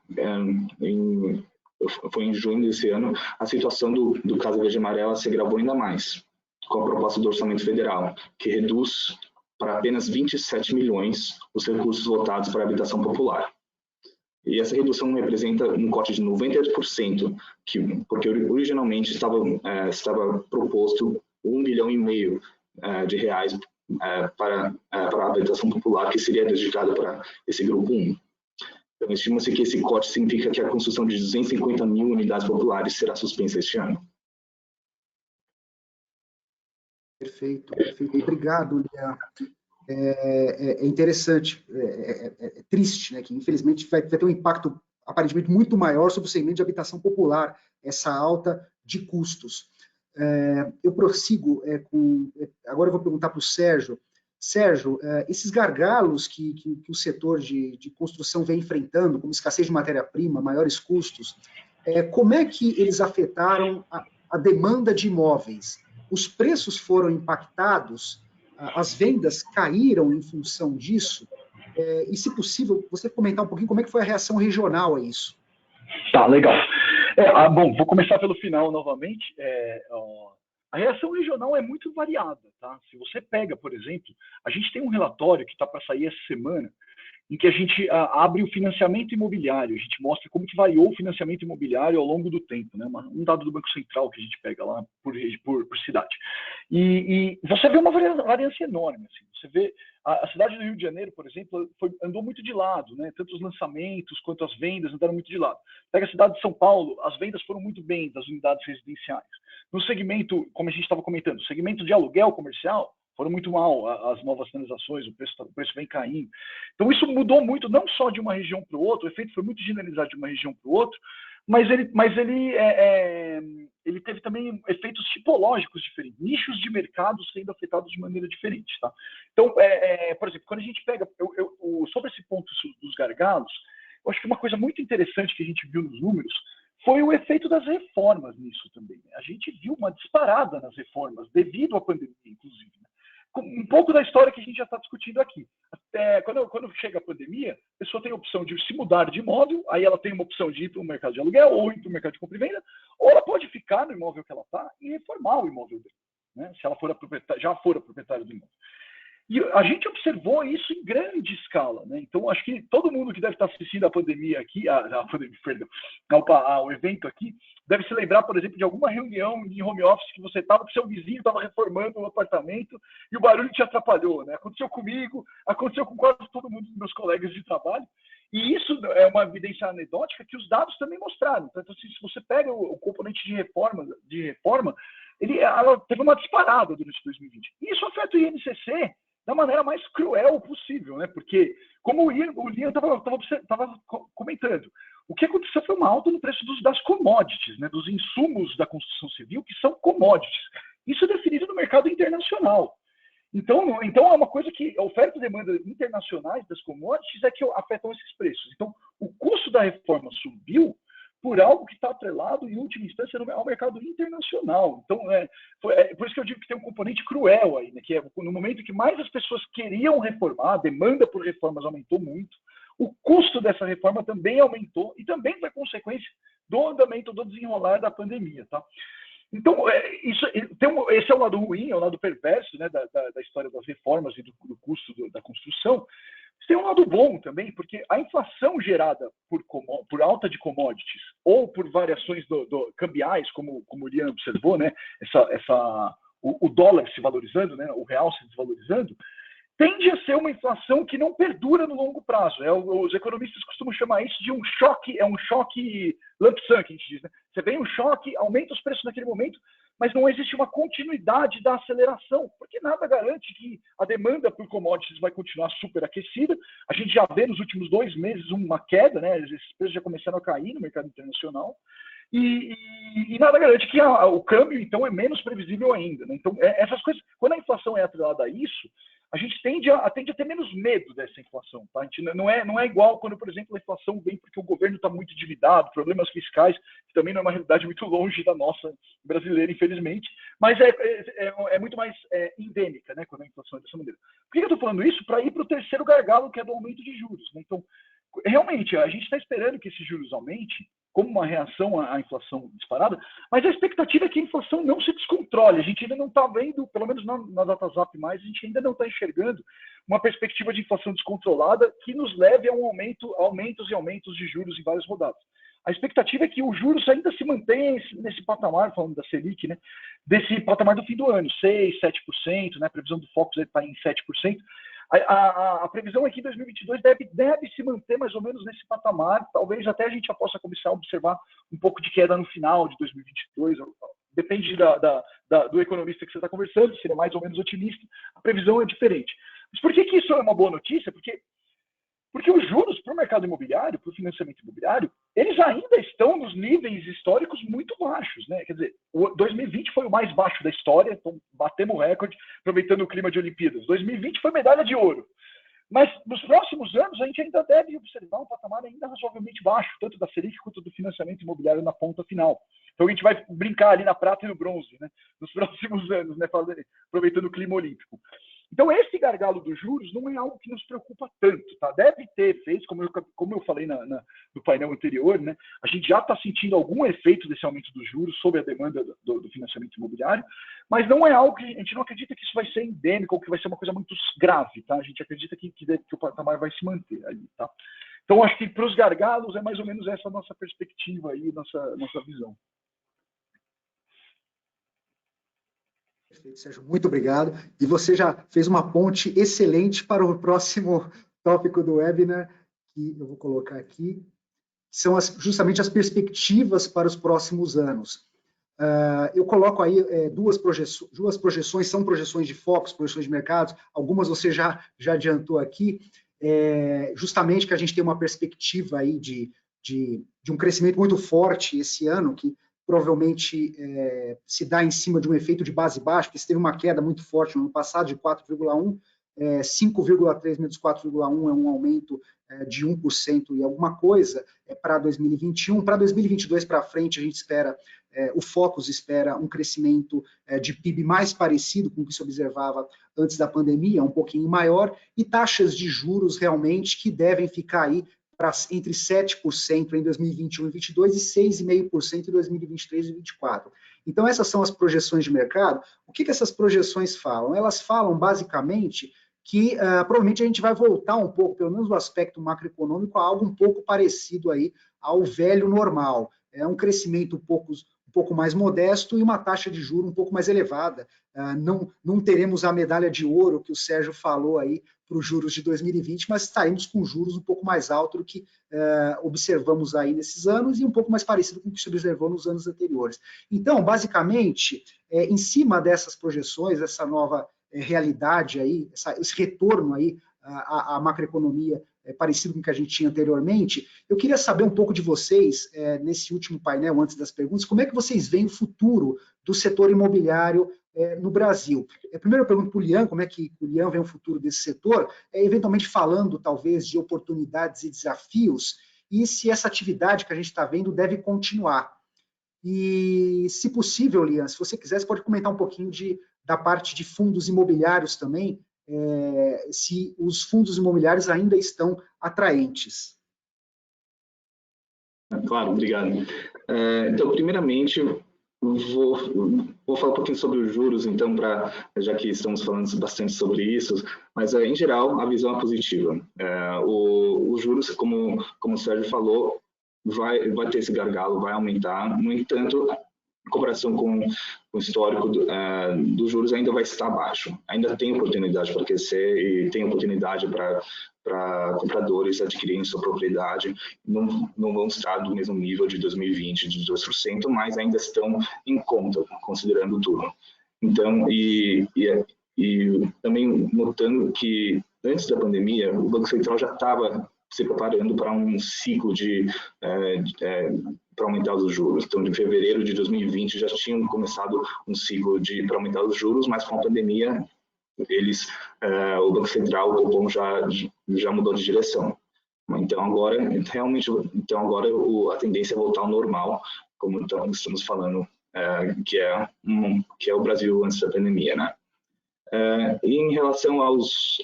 foi em junho desse ano, a situação do Casa Verde e Amarela se agravou ainda mais, com a proposta do Orçamento Federal, que reduz para apenas 27 milhões os recursos votados para a habitação popular. E essa redução representa um corte de 98%, porque originalmente estava proposto R$1,5 bilhão de reais para a habitação popular, que seria dedicada para esse grupo 1. Então, estima-se que esse corte significa que a construção de 250 mil unidades populares será suspensa este ano. Perfeito, perfeito. Obrigado, Lia. É interessante, é triste, né, que infelizmente vai ter um impacto aparentemente muito maior sobre o segmento de habitação popular, essa alta de custos. Eu prossigo agora eu vou perguntar para o Sérgio. Sérgio, esses gargalos que o setor de construção vem enfrentando, como escassez de matéria-prima, maiores custos, como é que eles afetaram a demanda de imóveis? Os preços foram impactados? As vendas caíram em função disso? E, se possível, você comentar um pouquinho como é que foi a reação regional a isso? Tá, legal. Bom, vou começar pelo final novamente. A reação regional é muito variada, tá? Se você pega, por exemplo, a gente tem um relatório que está para sair essa semana, em que a gente abre o financiamento imobiliário, a gente mostra como que variou o financiamento imobiliário ao longo do tempo, né? Um dado do Banco Central que a gente pega lá por cidade. E você vê uma variância enorme, assim. Você vê a cidade do Rio de Janeiro, por exemplo, andou muito de lado, né? Tanto os lançamentos quanto as vendas andaram muito de lado. Pega a cidade de São Paulo, as vendas foram muito bem das unidades residenciais. No segmento, como a gente estava comentando, segmento de aluguel comercial, foram muito mal as novas transações, o preço vem caindo. Então, isso mudou muito, não só de uma região para o outro, o efeito foi muito generalizado de uma região para o outro, mas ele teve também efeitos tipológicos diferentes, nichos de mercado sendo afetados de maneira diferente. Tá? Então, por exemplo, quando a gente pega, sobre esse ponto dos gargalos, eu acho que uma coisa muito interessante que a gente viu nos números foi o efeito das reformas nisso também. A gente viu uma disparada nas reformas, devido à pandemia, inclusive. Né? Um pouco da história que a gente já está discutindo aqui. Quando chega a pandemia, a pessoa tem a opção de se mudar de imóvel, aí ela tem uma opção de ir para o mercado de aluguel ou ir para o mercado de compra e venda, ou ela pode ficar no imóvel que ela está e reformar o imóvel dela, né? Se ela já for a proprietária do imóvel. E a gente observou isso em grande escala, né? Então, acho que todo mundo que deve estar assistindo a pandemia aqui, ao evento aqui, deve se lembrar, por exemplo, de alguma reunião em home office que você estava, que seu vizinho estava reformando o apartamento e o barulho te atrapalhou, né? Aconteceu comigo, aconteceu com quase todo mundo dos meus colegas de trabalho. E isso é uma evidência anedótica que os dados também mostraram. Então, se você pega o componente de reforma, ela teve uma disparada durante 2020. E isso afeta o INCC da maneira mais cruel possível, né? Porque, como o Liam estava comentando, o que aconteceu foi uma alta no preço das commodities, né? Dos insumos da construção civil, que são commodities. Isso é definido no mercado internacional. Então é uma coisa que a oferta e demanda internacionais das commodities é que afetam esses preços. Então, o custo da reforma subiu por algo que está atrelado, em última instância, ao mercado internacional. Então, por isso que eu digo que tem um componente cruel aí, né? Que é no momento que mais as pessoas queriam reformar, a demanda por reformas aumentou muito, o custo dessa reforma também aumentou e também foi consequência do andamento, do desenrolar da pandemia, tá? Então, esse é o lado ruim, é o lado perverso, né, da história das reformas e do custo da construção. Tem um lado bom também, porque a inflação gerada por alta de commodities ou por variações cambiais, como o Liam observou, né, o dólar se valorizando, né, o real se desvalorizando, tende a ser uma inflação que não perdura no longo prazo. Os economistas costumam chamar isso de um choque lump sum, que a gente diz, né? Você vem um choque, aumenta os preços naquele momento, mas não existe uma continuidade da aceleração, porque nada garante que a demanda por commodities vai continuar superaquecida. A gente já vê nos últimos 2 meses uma queda, né? Esses preços já começaram a cair no mercado internacional. E nada garante que o câmbio, então, é menos previsível ainda, né? Então, essas coisas, quando a inflação é atrelada a isso, a gente tende a ter menos medo dessa inflação. Tá? A gente não é igual quando, por exemplo, a inflação vem porque o governo está muito endividado, problemas fiscais, que também não é uma realidade muito longe da nossa brasileira, infelizmente, mas é muito mais endêmica, né, quando a inflação é dessa maneira. Por que eu estou falando isso? Para ir para o terceiro gargalo, que é do aumento de juros. Né? Então, realmente, a gente está esperando que esses juros aumente, como uma reação à inflação disparada, mas a expectativa é que a inflação não se descontrole. A gente ainda não está vendo, pelo menos na DataZap+, a gente ainda não está enxergando uma perspectiva de inflação descontrolada que nos leve a aumentos e aumentos de juros em várias rodadas. A expectativa é que os juros ainda se mantenham nesse patamar, falando da Selic, né, desse patamar do fim do ano, 6%, 7%, né, a previsão do Focus está em 7%. A previsão é que em 2022 deve se manter mais ou menos nesse patamar, talvez até a gente já possa começar a observar um pouco de queda no final de 2022, depende do economista que você está conversando, se ele é mais ou menos otimista, a previsão é diferente. Mas por que isso é uma boa notícia? Porque os juros para o mercado imobiliário, para o financiamento imobiliário, eles ainda estão nos níveis históricos muito baixos, né? Quer dizer, 2020 foi o mais baixo da história, então batemos o recorde, aproveitando o clima de Olimpíadas. 2020 foi medalha de ouro. Mas nos próximos anos a gente ainda deve observar um patamar ainda razoavelmente baixo, tanto da Selic quanto do financiamento imobiliário na ponta final. Então a gente vai brincar ali na prata e no bronze, né? Nos próximos anos, né? Aproveitando o clima olímpico. Então, esse gargalo dos juros não é algo que nos preocupa tanto, tá? Deve ter efeitos, como eu falei no painel anterior, né? A gente já está sentindo algum efeito desse aumento dos juros sobre a demanda do financiamento imobiliário, mas não é algo que a gente não acredita que isso vai ser endêmico ou que vai ser uma coisa muito grave, tá? A gente acredita que o patamar vai se manter ali, tá? Então, acho que para os gargalos é mais ou menos essa nossa perspectiva aí, nossa visão. Perfeito, Sérgio, muito obrigado. E você já fez uma ponte excelente para o próximo tópico do webinar, que eu vou colocar aqui, que são justamente as perspectivas para os próximos anos. Eu coloco aí duas projeções, são projeções de focos, projeções de mercados, algumas você já adiantou aqui, justamente que a gente tem uma perspectiva aí de um crescimento muito forte esse ano, que provavelmente se dá em cima de um efeito de base baixa, porque teve uma queda muito forte no ano passado, de 4,1%, 5,3 menos 4,1 é um aumento de 1% e alguma coisa para 2021. Para 2022 para frente, a gente espera, o Focus espera um crescimento de PIB mais parecido com o que se observava antes da pandemia, um pouquinho maior, e taxas de juros realmente que devem ficar aí entre 7% em 2021 e 2022 e 6,5% em 2023 e 2024. Então, essas são as projeções de mercado. O que essas projeções falam? Elas falam, basicamente, que provavelmente a gente vai voltar um pouco, pelo menos no aspecto macroeconômico, a algo um pouco parecido aí ao velho normal. É um crescimento um pouco mais modesto e uma taxa de juros um pouco mais elevada. Não teremos a medalha de ouro que o Sérgio falou aí para os juros de 2020, mas estaremos com juros um pouco mais altos do que observamos aí nesses anos e um pouco mais parecido com o que se observou nos anos anteriores. Então, basicamente, em cima dessas projeções, essa nova realidade aí, esse retorno aí à macroeconomia parecido com o que a gente tinha anteriormente, eu queria saber um pouco de vocês, nesse último painel, antes das perguntas, como é que vocês veem o futuro do setor imobiliário no Brasil? Primeiro eu pergunto para o Lian, como é que o Lian vê o futuro desse setor, eventualmente falando, talvez, de oportunidades e desafios, e se essa atividade que a gente está vendo deve continuar. E, se possível, Lian, se você quiser, você pode comentar um pouquinho da parte de fundos imobiliários também, se os fundos imobiliários ainda estão atraentes. Claro, obrigado. Então, primeiramente, vou falar um pouquinho sobre os juros, então, já que estamos falando bastante sobre isso, mas, em geral, a visão é positiva. Os juros, como o Sérgio falou, vai ter esse gargalo, vai aumentar. No entanto, em comparação com o histórico dos juros, ainda vai estar baixo. Ainda tem oportunidade para crescer e tem oportunidade para compradores adquirirem sua propriedade. Não vão estar do mesmo nível de 2020, de 2%, mas ainda estão em conta, considerando tudo. Então, e também notando que antes da pandemia, o Banco Central já estava se preparando para um ciclo para aumentar os juros. Então, de fevereiro de 2020 já tinham começado um ciclo para aumentar os juros, mas com a pandemia o Banco Central, o Copom, já mudou de direção. Então agora a tendência é voltar ao normal, como então estamos falando, que é o Brasil antes da pandemia, né? E em relação aos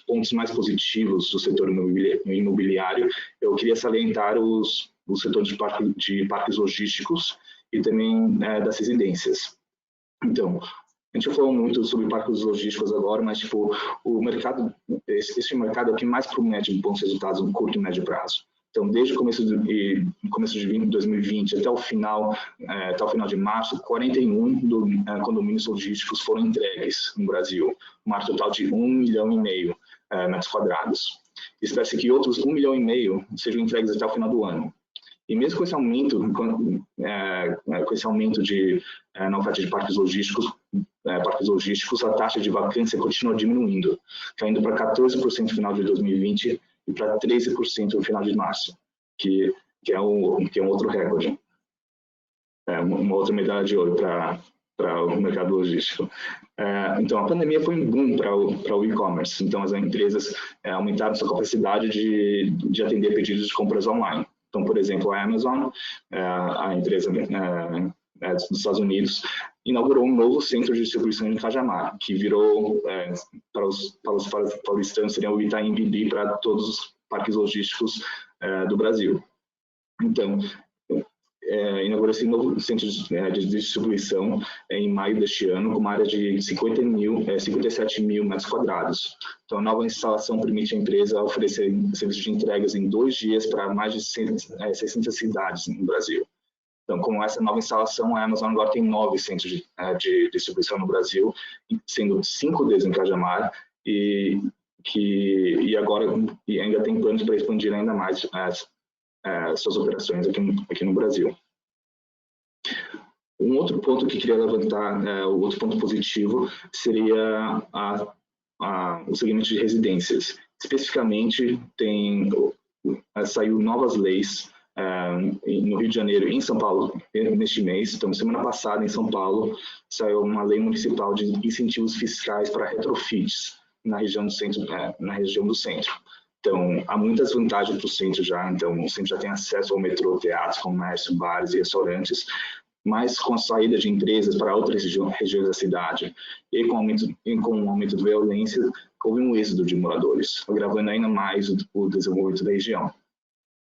pontos mais positivos do setor imobiliário, eu queria salientar o setor de parques logísticos e também das residências. Então, a gente falou muito sobre parques logísticos agora, mas esse mercado é o que mais promete bons resultados no curto e médio prazo. Então, desde o começo de 2020 até o final de março, 41 condomínios logísticos foram entregues no Brasil, um total de 1,5 milhão metros quadrados. Espera-se que outros 1,5 milhão sejam entregues até o final do ano. E mesmo com esse aumento, na oferta de parques logísticos, a taxa de vacância continua diminuindo, caindo para 14% no final de 2020 e para 13% no final de março, que é um outro recorde. Uma outra medalha de ouro para o mercado logístico. Então, a pandemia foi um boom para o e-commerce. Então, as empresas aumentaram sua capacidade de atender pedidos de compras online. Então, por exemplo, a Amazon, a empresa dos Estados Unidos, inaugurou um novo centro de distribuição em Cajamar, que virou, para os paulistanos, seria o Itaim Bibi para todos os parques logísticos do Brasil. Então, inaugurou esse novo centro de distribuição em maio deste ano, com uma área de 57 mil metros quadrados. Então, a nova instalação permite à empresa oferecer serviços de entregas em 2 dias para mais de 600 cidades no Brasil. Então, com essa nova instalação, a Amazon agora tem 9 centros de distribuição no Brasil, sendo 5 deles em Cajamar, e ainda tem planos para expandir ainda mais suas operações aqui no Brasil. Um outro ponto que queria levantar, o outro ponto positivo, seria o segmento de residências. Especificamente, saiu novas leis no Rio de Janeiro e em São Paulo neste mês. Então, semana passada, em São Paulo, saiu uma lei municipal de incentivos fiscais para retrofits na região do centro. Então, há muitas vantagens para o centro já. Então, o centro já tem acesso ao metrô, teatros, comércio, bares e restaurantes, mas com a saída de empresas para outras regiões da cidade e com o aumento da violência, houve um êxodo de moradores, agravando ainda mais o desenvolvimento da região.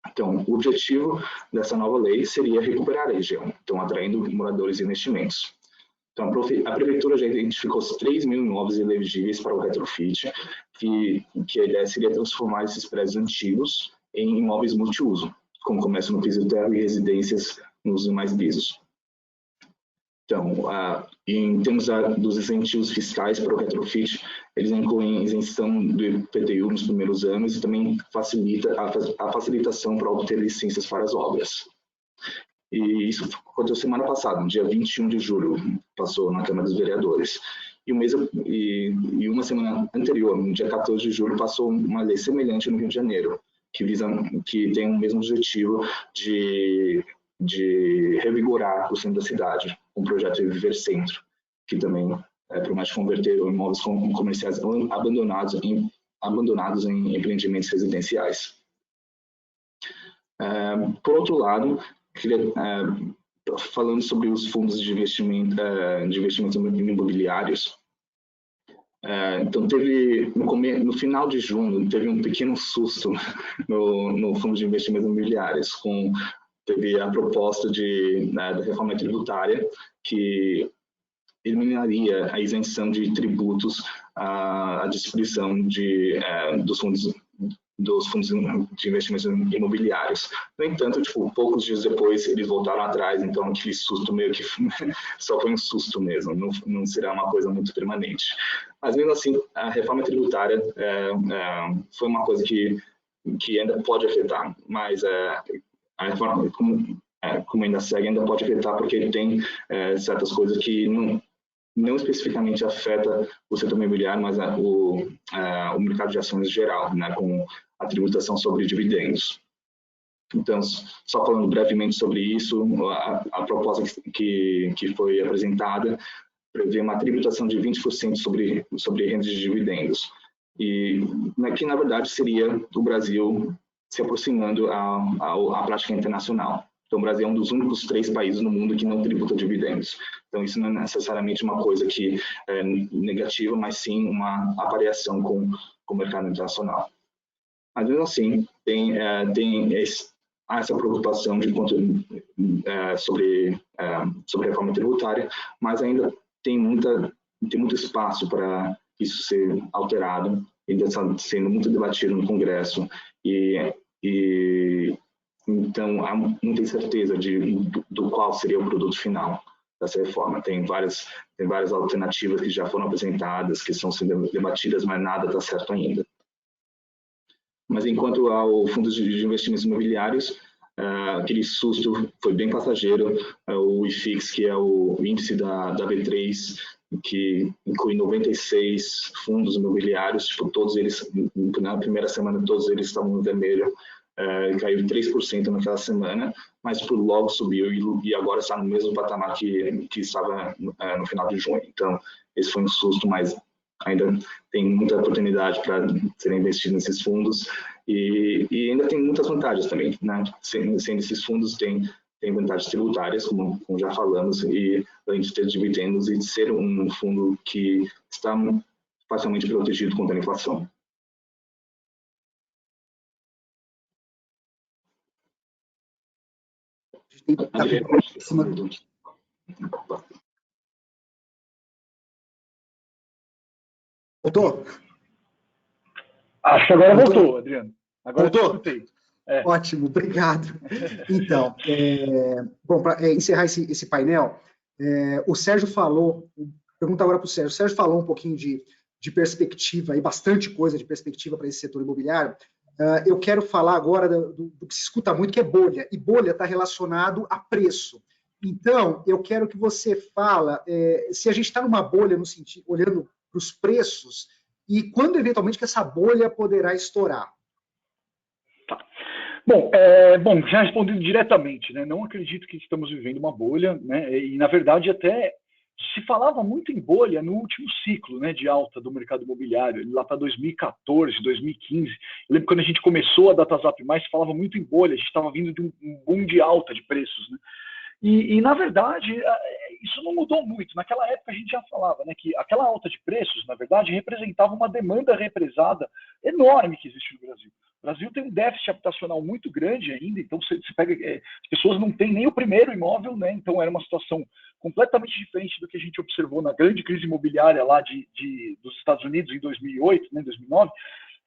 Então, o objetivo dessa nova lei seria recuperar a região, então atraindo moradores e investimentos. Então, a Prefeitura já identificou os 3 mil imóveis elegíveis para o retrofit, que a ideia seria transformar esses prédios antigos em imóveis multiuso, como comércio no piso terra e residências nos demais pisos. Então, em termos dos incentivos fiscais para o retrofit, eles incluem isenção do IPTU nos primeiros anos e também facilita a facilitação para obter licenças para as obras. E isso aconteceu semana passada, no dia 21 de julho, passou na Câmara dos Vereadores. E uma semana anterior, no dia 14 de julho, passou uma lei semelhante no Rio de Janeiro, que tem o mesmo objetivo de revigorar o centro da cidade, um projeto de Viver Centro, que também promete converter imóveis comerciais abandonados em empreendimentos residenciais. Por outro lado, falando sobre os fundos de investimentos imobiliários, então no final de junho, teve um pequeno susto no fundo de investimentos imobiliários, teve a proposta da reforma tributária, que eliminaria a isenção de tributos à distribuição dos fundos de investimentos imobiliários. No entanto, poucos dias depois, eles voltaram atrás, então aquele susto meio que só foi um susto mesmo, não será uma coisa muito permanente. Mas mesmo assim, a reforma tributária foi uma coisa que ainda pode afetar, mas a reforma, como ainda segue, ainda pode afetar, porque tem certas coisas que não especificamente afeta o setor imobiliário, mas o mercado de ações em geral, né, com a tributação sobre dividendos. Então, só falando brevemente sobre isso, a proposta que foi apresentada prevê uma tributação de 20% sobre rendas de dividendos, e que, na verdade, seria o Brasil se aproximando à prática internacional. Então, o Brasil é um dos únicos 3 países no mundo que não tributa dividendos. Então, isso não é necessariamente uma coisa que é negativa, mas sim uma variação com o mercado internacional. Mas, mesmo assim, tem essa preocupação sobre reforma tributária, mas ainda tem muito espaço para isso ser alterado, ainda está sendo muito debatido no Congresso, então há muita incerteza do qual seria o produto final dessa reforma. Tem várias alternativas que já foram apresentadas, que estão sendo debatidas, mas nada está certo ainda. Mas enquanto ao fundo de investimentos imobiliários, aquele susto foi bem passageiro. O IFIX, que é o índice da B3, que inclui 96 fundos imobiliários, todos eles, na primeira semana, todos eles estavam no vermelho, caiu 3% naquela semana, mas logo subiu e agora está no mesmo patamar que estava no final de junho. Então, esse foi um susto, mas ainda tem muita oportunidade para serem investidos nesses fundos e ainda tem muitas vantagens também, né? Sendo esses fundos tem vantagens tributárias, como já falamos, e além de ter dividendos e de ser um fundo que está parcialmente protegido contra a inflação. Voltou? Acho que agora voltou, Adriano. Agora voltou? Eu escutei. Ótimo, obrigado. Então, bom, para encerrar esse painel, o Sérgio falou, pergunta agora para o Sérgio falou um pouquinho de perspectiva, e bastante coisa de perspectiva para esse setor imobiliário. Eu quero falar agora do que se escuta muito, que é bolha, e bolha está relacionado a preço. Então, eu quero que você fala se a gente está numa bolha, no sentido, olhando para os preços, e quando, eventualmente, que essa bolha poderá estourar. Tá. Bom, já respondendo diretamente, né? Não acredito que estamos vivendo uma bolha, né? E, na verdade, até se falava muito em bolha no último ciclo, né, de alta do mercado imobiliário, lá para 2014, 2015. Eu lembro quando a gente começou a DataZap+, se falava muito em bolha, a gente estava vindo de um boom de alta de preços, né? E, na verdade, isso não mudou muito. Naquela época a gente já falava, né, que aquela alta de preços, na verdade, representava uma demanda represada enorme que existe no Brasil. O Brasil tem um déficit habitacional muito grande ainda, então você pega, as pessoas não têm nem o primeiro imóvel, né, então era uma situação completamente diferente do que a gente observou na grande crise imobiliária lá dos Estados Unidos em 2008, né, 2009,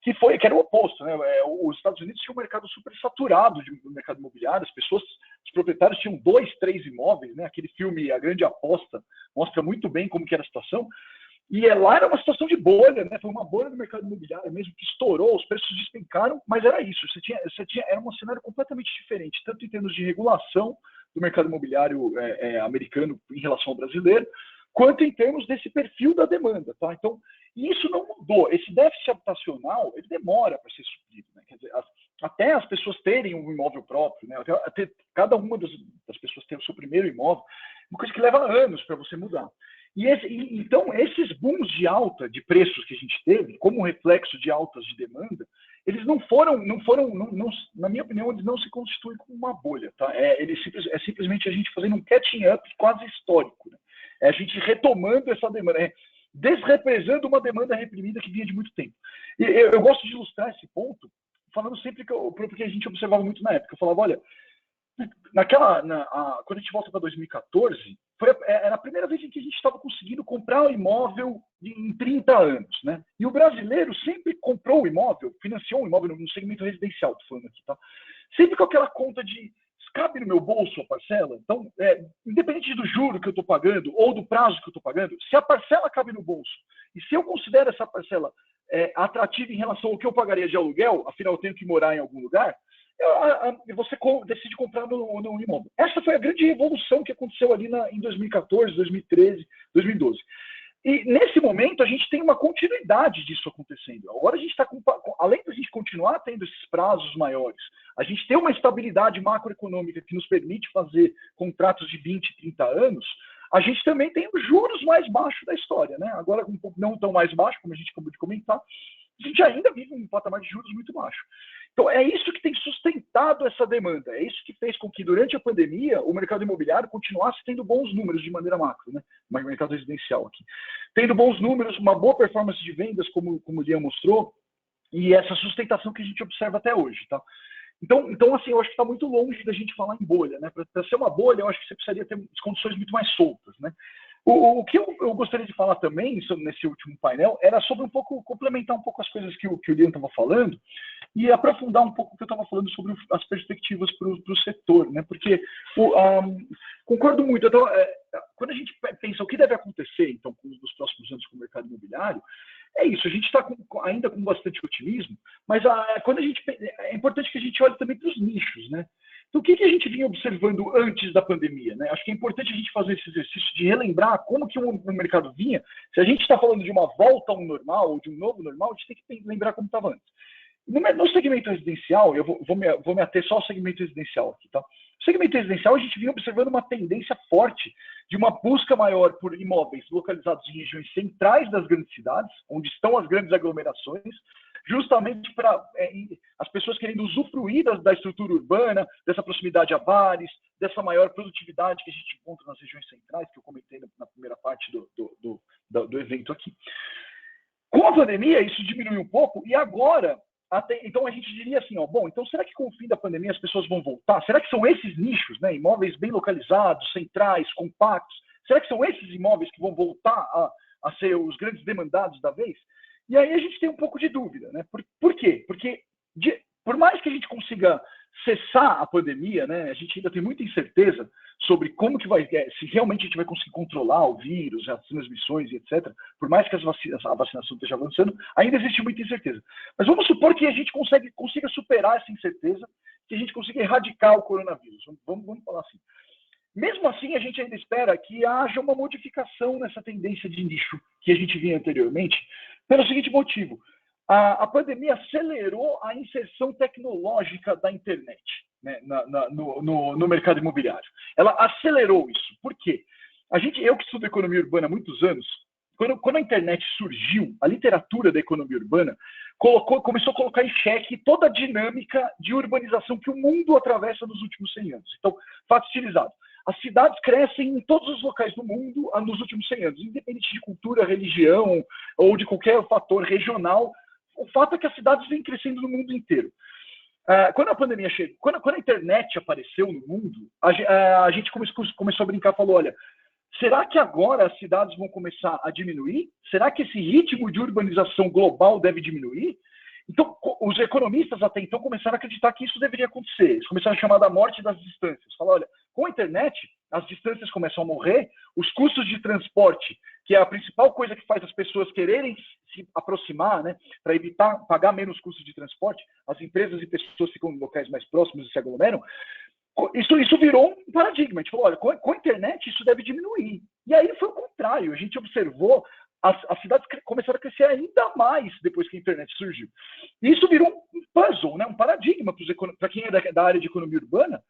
que era o oposto, né? Os Estados Unidos tinham um mercado super saturado no mercado imobiliário, os proprietários tinham 2, 3 imóveis, né? Aquele filme A Grande Aposta mostra muito bem como que era a situação. E lá era uma situação de bolha, né? Foi uma bolha do mercado imobiliário mesmo, que estourou, os preços despencaram, mas era isso. Era um cenário completamente diferente, tanto em termos de regulação do mercado imobiliário americano em relação ao brasileiro, quanto em termos desse perfil da demanda, tá? Então, isso não mudou. Esse déficit habitacional, ele demora para ser suprido, né? Quer dizer, até as pessoas terem um imóvel próprio, né? Até cada uma das pessoas ter o seu primeiro imóvel, uma coisa que leva anos para você mudar. Então, esses booms de alta de preços que a gente teve, como reflexo de altas de demanda, eles não foram, na minha opinião, eles não se constituem como uma bolha, tá? É simplesmente a gente fazendo um catching up quase histórico, né? É a gente retomando essa demanda, desrepresando uma demanda reprimida que vinha de muito tempo. E eu gosto de ilustrar esse ponto, falando sempre porque a gente observava muito na época. Eu falava, olha, quando a gente volta para 2014, era a primeira vez em que a gente estava conseguindo comprar um imóvel em 30 anos, né? E o brasileiro sempre comprou o imóvel, financiou um imóvel no segmento residencial, estou falando aqui, tá? Sempre com aquela conta de cabe no meu bolso a parcela. Então, independente do juro que eu estou pagando ou do prazo que eu estou pagando, se a parcela cabe no bolso e se eu considero essa parcela atrativa em relação ao que eu pagaria de aluguel, afinal eu tenho que morar em algum lugar, você decide comprar no imóvel. Essa foi a grande revolução que aconteceu ali em 2014, 2013, 2012. E nesse momento a gente tem uma continuidade disso acontecendo. Agora a gente está além da gente continuar tendo esses prazos maiores, a gente tem uma estabilidade macroeconômica que nos permite fazer contratos de 20, 30 anos, a gente também tem os juros mais baixos da história, né? Agora um pouco não tão mais baixo, como a gente acabou de comentar, a gente ainda vive um patamar de juros muito baixo. Então, é isso que tem sustentado essa demanda. É isso que fez com que, durante a pandemia, o mercado imobiliário continuasse tendo bons números de maneira macro, né? O mercado residencial aqui. Tendo bons números, uma boa performance de vendas, como o Liam mostrou, e essa sustentação que a gente observa até hoje, tá? Então assim, eu acho que está muito longe da gente falar em bolha, né? Para ser uma bolha, eu acho que você precisaria ter condições muito mais soltas, né? O que eu gostaria de falar também nesse último painel era sobre complementar um pouco as coisas que o Liam estava falando e aprofundar um pouco o que eu estava falando sobre as perspectivas para o setor, né? Porque concordo muito. Então, quando a gente pensa o que deve acontecer então nos próximos anos com o mercado imobiliário, é isso. A gente está ainda com bastante otimismo, mas é importante que a gente olhe também para os nichos, né? Então, o que a gente vinha observando antes da pandemia, né? Acho que é importante a gente fazer esse exercício de relembrar como que o mercado vinha. Se a gente está falando de uma volta ao normal ou de um novo normal, a gente tem que lembrar como estava antes. No segmento residencial, eu vou me ater só ao segmento residencial aqui, tá? No segmento residencial, a gente vinha observando uma tendência forte de uma busca maior por imóveis localizados em regiões centrais das grandes cidades, onde estão as grandes aglomerações, justamente para as pessoas querendo usufruir da estrutura urbana, dessa proximidade a bares, dessa maior produtividade que a gente encontra nas regiões centrais, que eu comentei na primeira parte do evento aqui. Com a pandemia, isso diminuiu um pouco, e agora, então a gente diria assim, então será que com o fim da pandemia as pessoas vão voltar? Será que são esses nichos, né, imóveis bem localizados, centrais, compactos, será que são esses imóveis que vão voltar a ser os grandes demandados da vez? E aí a gente tem um pouco de dúvida, né? Por quê? Porque por mais que a gente consiga cessar a pandemia, né, a gente ainda tem muita incerteza sobre como que se realmente a gente vai conseguir controlar o vírus, as transmissões e etc. Por mais que a vacinação esteja avançando, ainda existe muita incerteza. Mas vamos supor que a gente consiga superar essa incerteza, que a gente consiga erradicar o coronavírus. Vamos falar assim. Mesmo assim, a gente ainda espera que haja uma modificação nessa tendência de nicho que a gente vinha anteriormente, pelo seguinte motivo. A pandemia acelerou a inserção tecnológica da internet, né, no mercado imobiliário. Ela acelerou isso. Por quê? Eu que estudo economia urbana há muitos anos, quando a internet surgiu, a literatura da economia urbana começou a colocar em xeque toda a dinâmica de urbanização que o mundo atravessa nos últimos 100 anos. Então, fato estilizado. As cidades crescem em todos os locais do mundo nos últimos 100 anos, independente de cultura, religião ou de qualquer fator regional. O fato é que as cidades vêm crescendo no mundo inteiro. Quando a pandemia chegou, quando a internet apareceu no mundo, a gente começou a brincar e falou, olha, será que agora as cidades vão começar a diminuir? Será que esse ritmo de urbanização global deve diminuir? Então, os economistas até então começaram a acreditar que isso deveria acontecer. Eles começaram a chamar da morte das distâncias. Falaram, olha, com a internet, as distâncias começam a morrer, os custos de transporte, que é a principal coisa que faz as pessoas quererem se aproximar, né, para evitar pagar menos custos de transporte, as empresas e pessoas ficam em locais mais próximos e se aglomeram. Isso virou um paradigma. A gente falou, olha, com a internet isso deve diminuir. E aí foi o contrário. A gente observou as cidades começaram a crescer ainda mais depois que a internet surgiu. E isso virou um puzzle, né, um paradigma para quem é da área de economia urbana,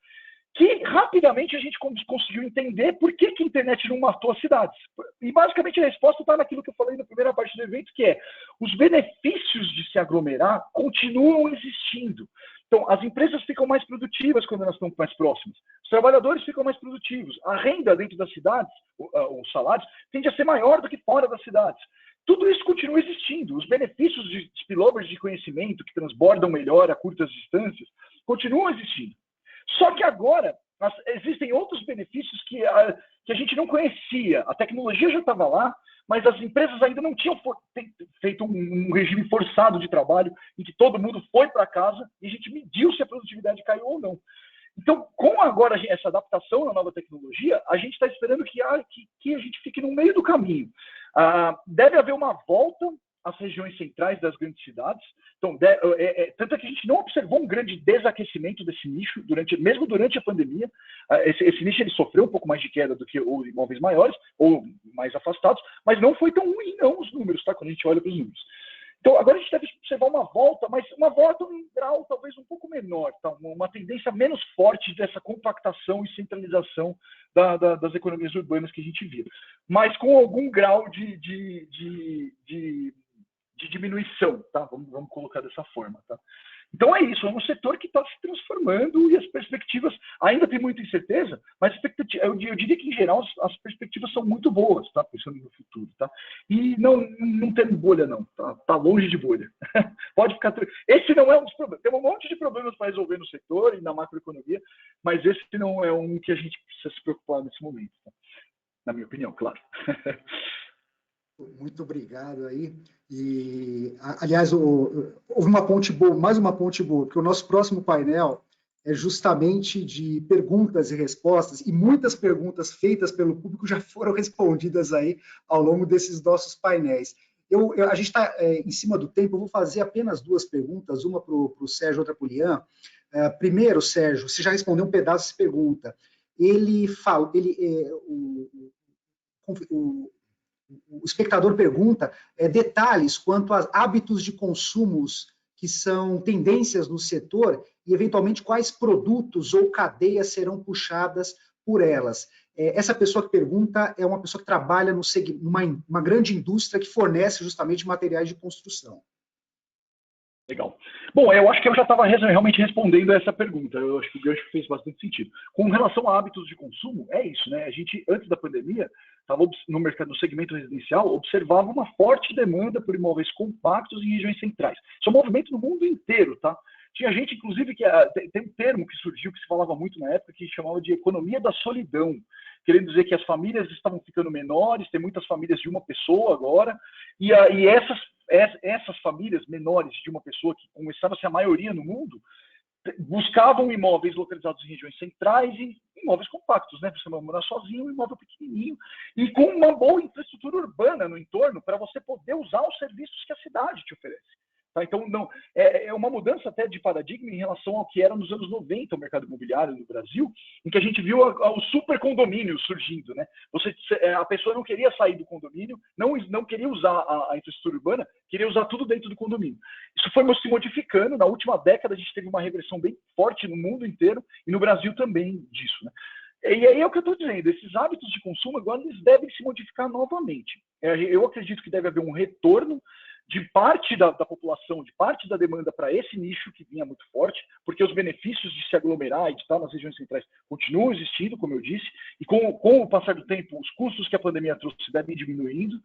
que rapidamente a gente conseguiu entender por que a internet não matou as cidades. E basicamente a resposta está naquilo que eu falei na primeira parte do evento, que é os benefícios de se aglomerar continuam existindo. Então, as empresas ficam mais produtivas quando elas estão mais próximas. Os trabalhadores ficam mais produtivos. A renda dentro das cidades, os salários, tende a ser maior do que fora das cidades. Tudo isso continua existindo. Os benefícios de spillovers de conhecimento que transbordam melhor a curtas distâncias continuam existindo. Só que agora existem outros benefícios que a gente não conhecia. A tecnologia já estava lá, mas as empresas ainda não tinham feito um regime forçado de trabalho em que todo mundo foi para casa e a gente mediu se a produtividade caiu ou não. Então, com agora essa adaptação na nova tecnologia, a gente está esperando que a gente fique no meio do caminho. Deve haver uma volta às regiões centrais das grandes cidades. Então, tanto é que a gente não observou um grande desaquecimento desse nicho, mesmo durante a pandemia. Esse nicho ele sofreu um pouco mais de queda do que os imóveis maiores, ou mais afastados, mas não foi tão ruim, não, os números, tá? Quando a gente olha para os números. Então, agora a gente deve observar uma volta, mas uma volta em grau talvez um pouco menor, tá? Uma tendência menos forte dessa compactação e centralização das economias urbanas que a gente via, mas com algum grau de diminuição, tá? Vamos colocar dessa forma, tá? Então é isso, é um setor que está se transformando e as perspectivas, ainda tem muita incerteza, mas eu diria que em geral as perspectivas são muito boas, tá? Pensando no futuro, tá? E não tem bolha não, tá longe de bolha. Pode ficar. Esse não é um dos problemas. Tem um monte de problemas para resolver no setor e na macroeconomia, mas esse não é um que a gente precisa se preocupar nesse momento, tá? Na minha opinião, claro. Muito obrigado aí. E, aliás, houve uma ponte boa, mais uma ponte boa, porque o nosso próximo painel é justamente de perguntas e respostas, e muitas perguntas feitas pelo público já foram respondidas aí ao longo desses nossos painéis. A gente está em cima do tempo, eu vou fazer apenas duas perguntas, uma para o Sérgio, outra para o Lian. Primeiro, Sérgio, você já respondeu um pedaço dessa pergunta. O espectador pergunta detalhes quanto a hábitos de consumos que são tendências no setor e, eventualmente, quais produtos ou cadeias serão puxadas por elas. Essa pessoa que pergunta é uma pessoa que trabalha numa grande indústria que fornece justamente materiais de construção. Legal. Bom, eu acho que eu já estava realmente respondendo a essa pergunta. Eu acho que o gancho fez bastante sentido. Com relação a hábitos de consumo, é isso, né? A gente, antes da pandemia, estava no mercado, no segmento residencial, observava uma forte demanda por imóveis compactos em regiões centrais. Isso é um movimento no mundo inteiro, tá? Tinha gente, inclusive, tem um termo que surgiu, que se falava muito na época, que chamava de economia da solidão, querendo dizer que as famílias estavam ficando menores, tem muitas famílias de uma pessoa agora, e essas famílias menores de uma pessoa, que começava a ser a maioria no mundo, buscavam imóveis localizados em regiões centrais e imóveis compactos, né? Você vai morar sozinho, um imóvel pequenininho, e com uma boa infraestrutura urbana no entorno, para você poder usar os serviços que a cidade te oferece. Tá? Então, é uma mudança até de paradigma em relação ao que era nos anos 90 o mercado imobiliário no Brasil, em que a gente viu o super condomínio surgindo, né? A pessoa não queria sair do condomínio, não queria usar a infraestrutura urbana, queria usar tudo dentro do condomínio. Isso foi se modificando. Na última década, a gente teve uma regressão bem forte no mundo inteiro e no Brasil também disso, né? E aí é o que eu estou dizendo, esses hábitos de consumo agora eles devem se modificar novamente. Eu acredito que deve haver um retorno de parte da população, de parte da demanda para esse nicho que vinha muito forte, porque os benefícios de se aglomerar e de estar nas regiões centrais continuam existindo, como eu disse, e com o passar do tempo, os custos que a pandemia trouxe devem diminuindo.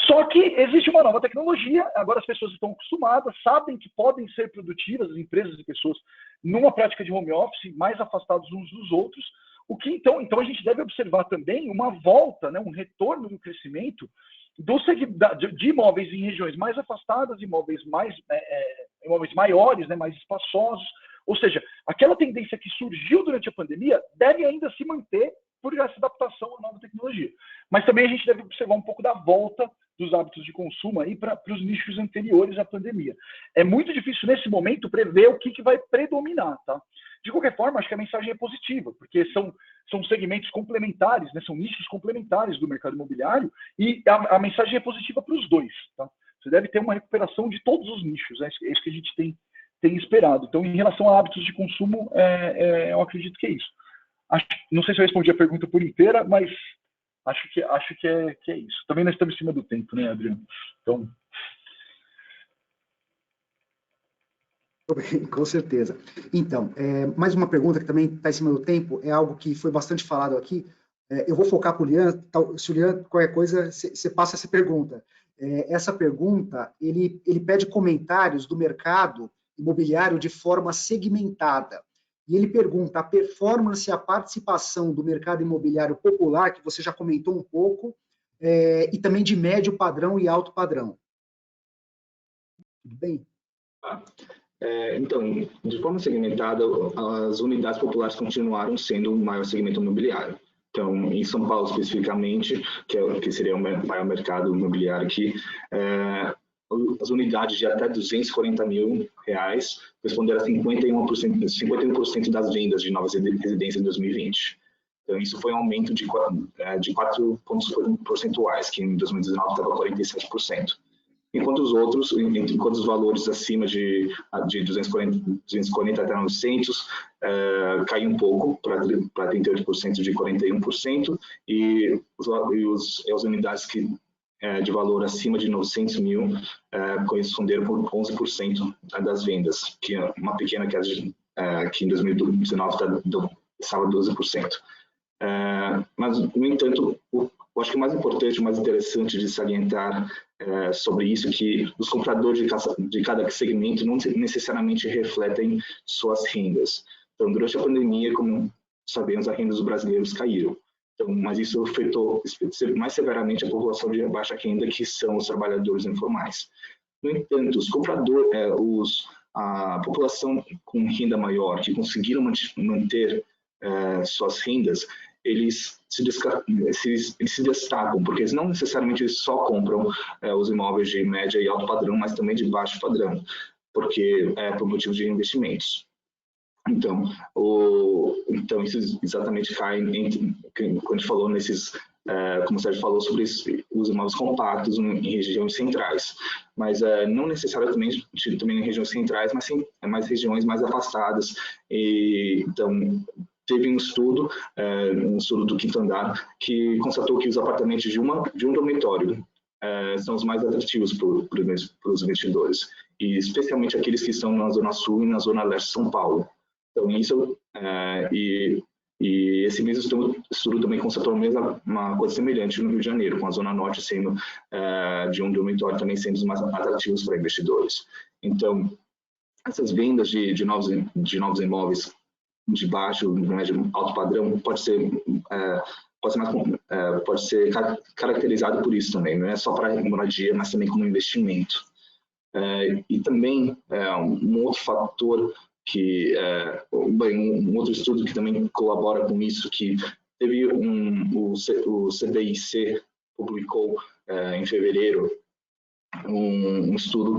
Só que existe uma nova tecnologia, agora as pessoas estão acostumadas, sabem que podem ser produtivas, as empresas e pessoas, numa prática de home office, mais afastados uns dos outros. Então a gente deve observar também uma volta, né, um retorno do crescimento de imóveis em regiões mais afastadas, imóveis maiores, né, mais espaçosos. Ou seja, aquela tendência que surgiu durante a pandemia deve ainda se manter por essa adaptação à nova tecnologia. Mas também a gente deve observar um pouco da volta dos hábitos de consumo aí para os nichos anteriores à pandemia. É muito difícil, nesse momento, prever o que vai predominar, tá? De qualquer forma, acho que a mensagem é positiva, porque são segmentos complementares, né? São nichos complementares do mercado imobiliário, e a mensagem é positiva para os dois, tá? Você deve ter uma recuperação de todos os nichos, né? É isso que a gente tem esperado. Então, em relação a hábitos de consumo, eu acredito que é isso. Não sei se eu respondi a pergunta por inteira, mas acho que é isso. Também nós estamos em cima do tempo, né, Adriano? Então... Com certeza. Então, mais uma pergunta que também está em cima do tempo, é algo que foi bastante falado aqui. Eu vou focar para o Lian, se o Lian, qualquer coisa, você passa essa pergunta. Essa pergunta, ele pede comentários do mercado imobiliário de forma segmentada. E ele pergunta a performance e a participação do mercado imobiliário popular, que você já comentou um pouco, e também de médio padrão e alto padrão. Tudo bem? Então, de forma segmentada, as unidades populares continuaram sendo o maior segmento imobiliário. Então, em São Paulo, especificamente, que seria o maior mercado imobiliário aqui, as unidades de até R$240 mil responderam a 51% das vendas de novas residências em 2020. Então, isso foi um aumento de 4 pontos percentuais, que em 2019 estava 47%. Enquanto os valores acima de 240 até 900 caiu um pouco para 38% de 41%, e as unidades de valor acima de 900 mil corresponderam por 11% das vendas, que é uma pequena queda que em 2019 estava 12%. Mas, no entanto, eu acho que o mais importante, o mais interessante de salientar sobre isso é que os compradores de cada segmento não necessariamente refletem suas rendas. Então, durante a pandemia, como sabemos, as rendas dos brasileiros caíram. Então, mas isso afetou mais severamente a população de baixa renda, que são os trabalhadores informais. No entanto, a população com renda maior, que conseguiram manter suas rendas, eles se destacam, porque eles não necessariamente só compram os imóveis de média e alto padrão, mas também de baixo padrão, porque por motivo de investimentos. Então, isso exatamente cai quando a gente falou como o Sérgio falou, sobre os imóveis compactos em regiões centrais, mas não necessariamente também em regiões centrais, mas sim mais regiões mais afastadas. Então, teve um estudo do Quinto Andar, que constatou que os apartamentos de um dormitório são os mais atrativos para os investidores, e especialmente aqueles que estão na Zona Sul e na Zona Leste de São Paulo. Então, isso, e esse mesmo estudo também constatou uma coisa semelhante no Rio de Janeiro, com a Zona Norte sendo de um dormitório também sendo os mais atrativos para investidores. Então, essas vendas de novos imóveis de baixo, médio, alto padrão pode ser caracterizado por isso também, não é só para moradia, mas também como investimento. E também um outro fator um outro estudo que também colabora com isso, que teve o CBIC publicou em fevereiro um estudo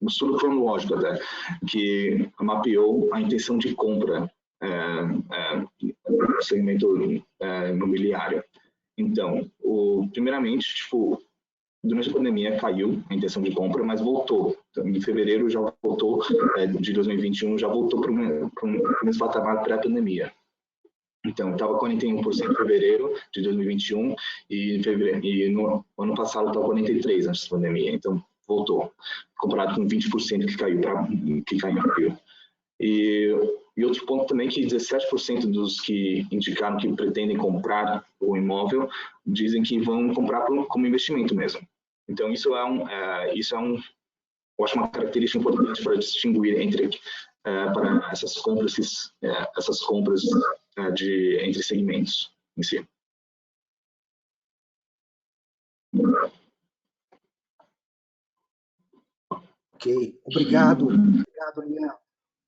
um estudo cronológico até, que mapeou a intenção de compra no segmento imobiliário. Então, primeiramente, durante a pandemia caiu a intenção de compra, mas voltou. Então, em fevereiro já voltou, de 2021, já voltou para o mesmo patamar pré-pandemia. Então, estava 41% em fevereiro de 2021 e no ano passado estava 43% antes da pandemia. Então, voltou, comparado com 20% que caiu em abril. E outro ponto também que 17% dos que indicaram que pretendem comprar o imóvel dizem que vão comprar como investimento mesmo. Então, eu acho uma característica importante para distinguir entre para essas compras entre segmentos em si. Ok, obrigado, Lian.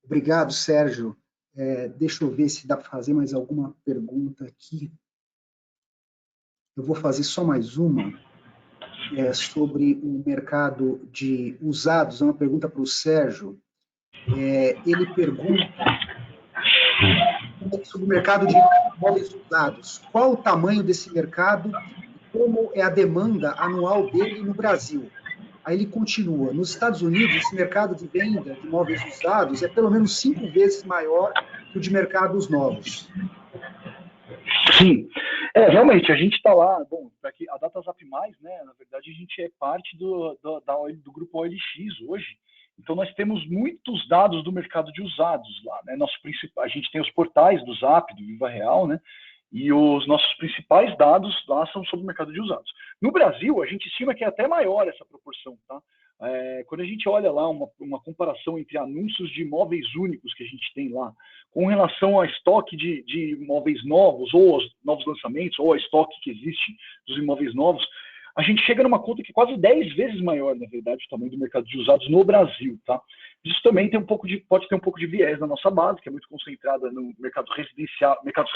Obrigado, Sérgio. Deixa eu ver se dá para fazer mais alguma pergunta aqui. Eu vou fazer só mais uma, sobre o mercado de usados. É uma pergunta para o Sérgio. Ele pergunta sobre o mercado de imóveis usados. Qual o tamanho desse mercado e como é a demanda anual dele no Brasil? Aí ele continua, nos Estados Unidos, esse mercado de venda de imóveis usados é pelo menos 5 vezes maior que o de mercados novos. Sim, realmente, a gente está lá, bom, aqui, a DataZap+, né, na verdade, a gente é parte do grupo OLX hoje, então nós temos muitos dados do mercado de usados lá, né, a gente tem os portais do Zap, do Viva Real, né, e os nossos principais dados lá são sobre o mercado de usados. No Brasil, a gente estima que é até maior essa proporção, tá? Quando a gente olha lá uma comparação entre anúncios de imóveis únicos que a gente tem lá, com relação ao estoque de imóveis novos, ou aos novos lançamentos, ou ao estoque que existe dos imóveis novos, a gente chega numa conta que é quase 10 vezes maior, na verdade, o tamanho do mercado de usados no Brasil, tá? Isso também pode ter um pouco de viés na nossa base, que é muito concentrada no mercados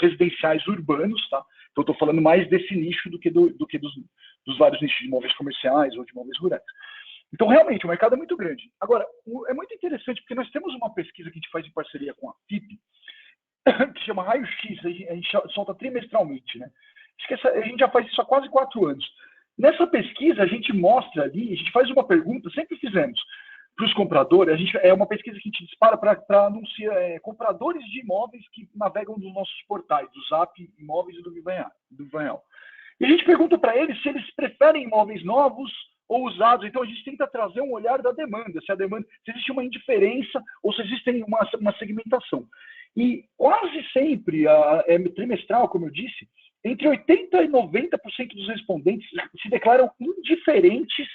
residenciais urbanos, tá? Então, eu estou falando mais desse nicho do que dos vários nichos de imóveis comerciais ou de imóveis rurais. Então, realmente, o mercado é muito grande. Agora, é muito interessante, porque nós temos uma pesquisa que a gente faz em parceria com a FIP, que chama Raio X, a gente solta trimestralmente, né? A gente já faz isso há quase 4 anos. Nessa pesquisa, a gente mostra ali, a gente faz uma pergunta, sempre fizemos, para os compradores, é uma pesquisa que a gente dispara para anunciar compradores de imóveis que navegam nos nossos portais, do Zap Imóveis e do Viva Real. E a gente pergunta para eles se eles preferem imóveis novos ou usados. Então, a gente tenta trazer um olhar da demanda, se existe uma indiferença ou se existe uma segmentação. E quase sempre, trimestral, como eu disse, entre 80% e 90% dos respondentes se declaram indiferentes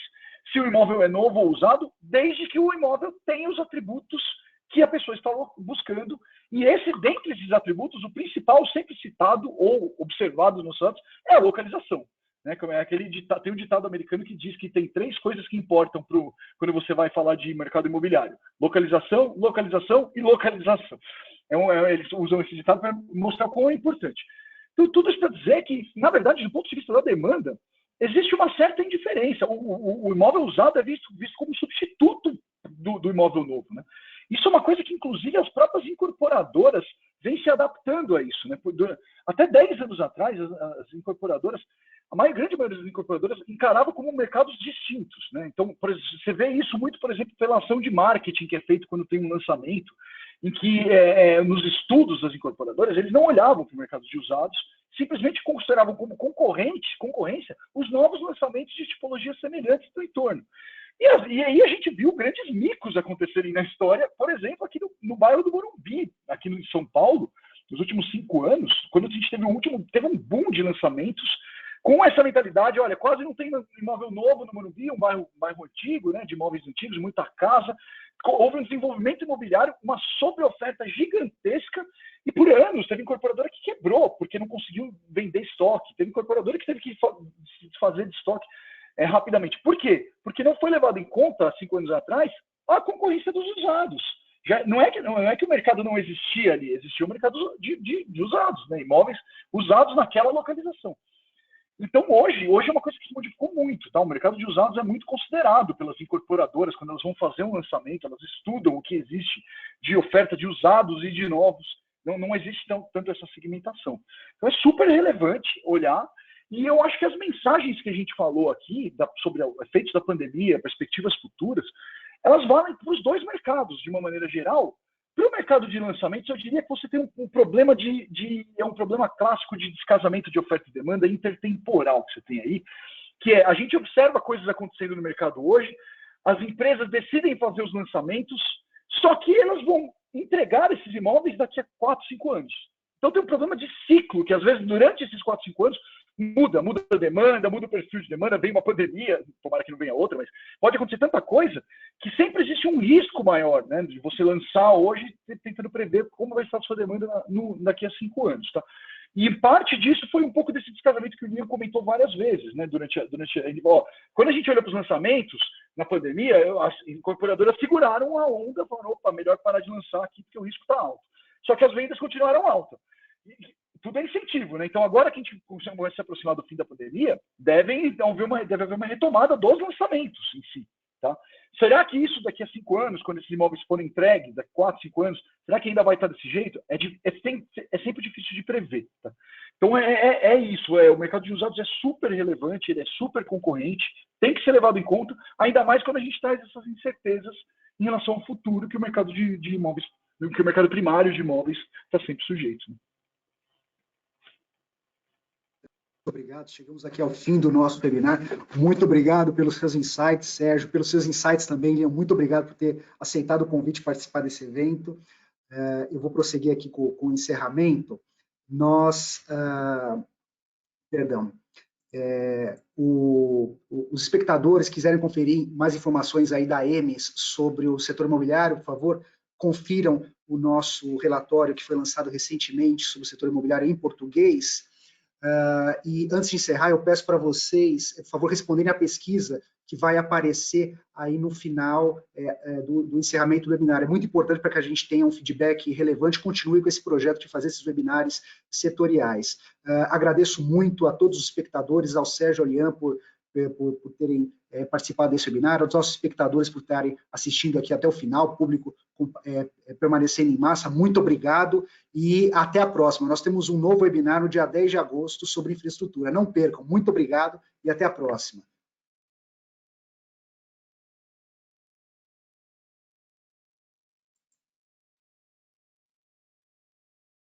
se o imóvel é novo ou usado, desde que o imóvel tenha os atributos que a pessoa está buscando. E dentre esses atributos, o principal sempre citado ou observado nos dados é a localização. Né? Tem um ditado americano que diz que tem 3 coisas que importam quando você vai falar de mercado imobiliário: localização, localização e localização. Eles usam esse ditado para mostrar quão é importante. Então, tudo isso para dizer que, na verdade, do ponto de vista da demanda, existe uma certa indiferença. O imóvel usado é visto como substituto do imóvel novo. Né? Isso é uma coisa que, inclusive, as próprias incorporadoras vêm se adaptando a isso. Né? Até 10 anos atrás, as incorporadoras, grande maioria das incorporadoras encarava como mercados distintos. Né? Então, você vê isso muito, por exemplo, pela ação de marketing que é feito quando tem um lançamento, em que, nos estudos das incorporadoras, eles não olhavam para o mercado de usados, simplesmente consideravam como concorrência os novos lançamentos de tipologias semelhantes do entorno. E aí a gente viu grandes micos acontecerem na história, por exemplo, aqui no bairro do Morumbi, aqui em São Paulo, nos últimos 5 anos, quando a gente teve um boom de lançamentos, com essa mentalidade, olha, quase não tem imóvel novo no Morumbi, um bairro antigo, né, de imóveis antigos, muita casa. Houve um desenvolvimento imobiliário, uma sobreoferta gigantesca, e por anos teve incorporadora que quebrou, porque não conseguiu vender estoque. Teve incorporadora que teve que se desfazer de estoque rapidamente. Por quê? Porque não foi levado em conta, há 5 anos atrás, a concorrência dos usados. Não é que o mercado não existia ali, existia o mercado de usados, né, imóveis usados naquela localização. Então, hoje é uma coisa que se modificou muito. Tá? O mercado de usados é muito considerado pelas incorporadoras. Quando elas vão fazer um lançamento, elas estudam o que existe de oferta de usados e de novos. Não existe tanto essa segmentação. Então, é super relevante olhar. E eu acho que as mensagens que a gente falou aqui sobre efeitos da pandemia, perspectivas futuras, elas valem para os 2 mercados, de uma maneira geral. Para o mercado de lançamentos, eu diria que você tem um problema é um problema clássico de descasamento de oferta e demanda intertemporal que você tem aí, que a gente observa coisas acontecendo no mercado hoje, as empresas decidem fazer os lançamentos, só que elas vão entregar esses imóveis daqui a 4, 5 anos. Então tem um problema de ciclo, que às vezes durante esses 4, 5 anos, muda a demanda, muda o perfil de demanda, vem uma pandemia, tomara que não venha outra, mas pode acontecer tanta coisa que sempre existe um risco maior, né, de você lançar hoje tentando prever como vai estar a sua demanda daqui a 5 anos, tá? E parte disso foi um pouco desse descasamento que o Nilo comentou várias vezes, né, quando a gente olha para os lançamentos na pandemia, as incorporadoras seguraram a onda, falaram, opa, melhor parar de lançar aqui porque o risco está alto. Só que as vendas continuaram altas. Tudo é incentivo, né? Então, agora que a gente vai se aproximar do fim da pandemia, deve haver uma retomada dos lançamentos em si, tá? Será que isso daqui a 5 anos, quando esses imóveis forem entregues, daqui a 4, 5 anos, será que ainda vai estar desse jeito? É sempre difícil de prever, tá? Então, isso. O mercado de usados é super relevante, ele é super concorrente, tem que ser levado em conta, ainda mais quando a gente traz essas incertezas em relação ao futuro que o mercado de imóveis, que o mercado primário de imóveis está sempre sujeito, né? Obrigado, chegamos aqui ao fim do nosso webinar. Muito obrigado pelos seus insights, Sérgio, pelos seus insights também, Liam. Muito obrigado por ter aceitado o convite de participar desse evento. Eu vou prosseguir aqui com o encerramento. Os espectadores quiserem conferir mais informações aí da EMES sobre o setor imobiliário, por favor, confiram o nosso relatório que foi lançado recentemente sobre o setor imobiliário em português. E antes de encerrar, eu peço para vocês, por favor, responderem à pesquisa que vai aparecer aí no final do encerramento do webinar. É muito importante para que a gente tenha um feedback relevante, continue com esse projeto de fazer esses webinários setoriais. Agradeço muito a todos os espectadores, ao Sérgio, ao Liam, por terem participado desse webinar, aos nossos espectadores por estarem assistindo aqui até o final, público permanecendo em massa, muito obrigado e até a próxima. Nós temos um novo webinar no dia 10 de agosto sobre infraestrutura. Não percam, muito obrigado e até a próxima.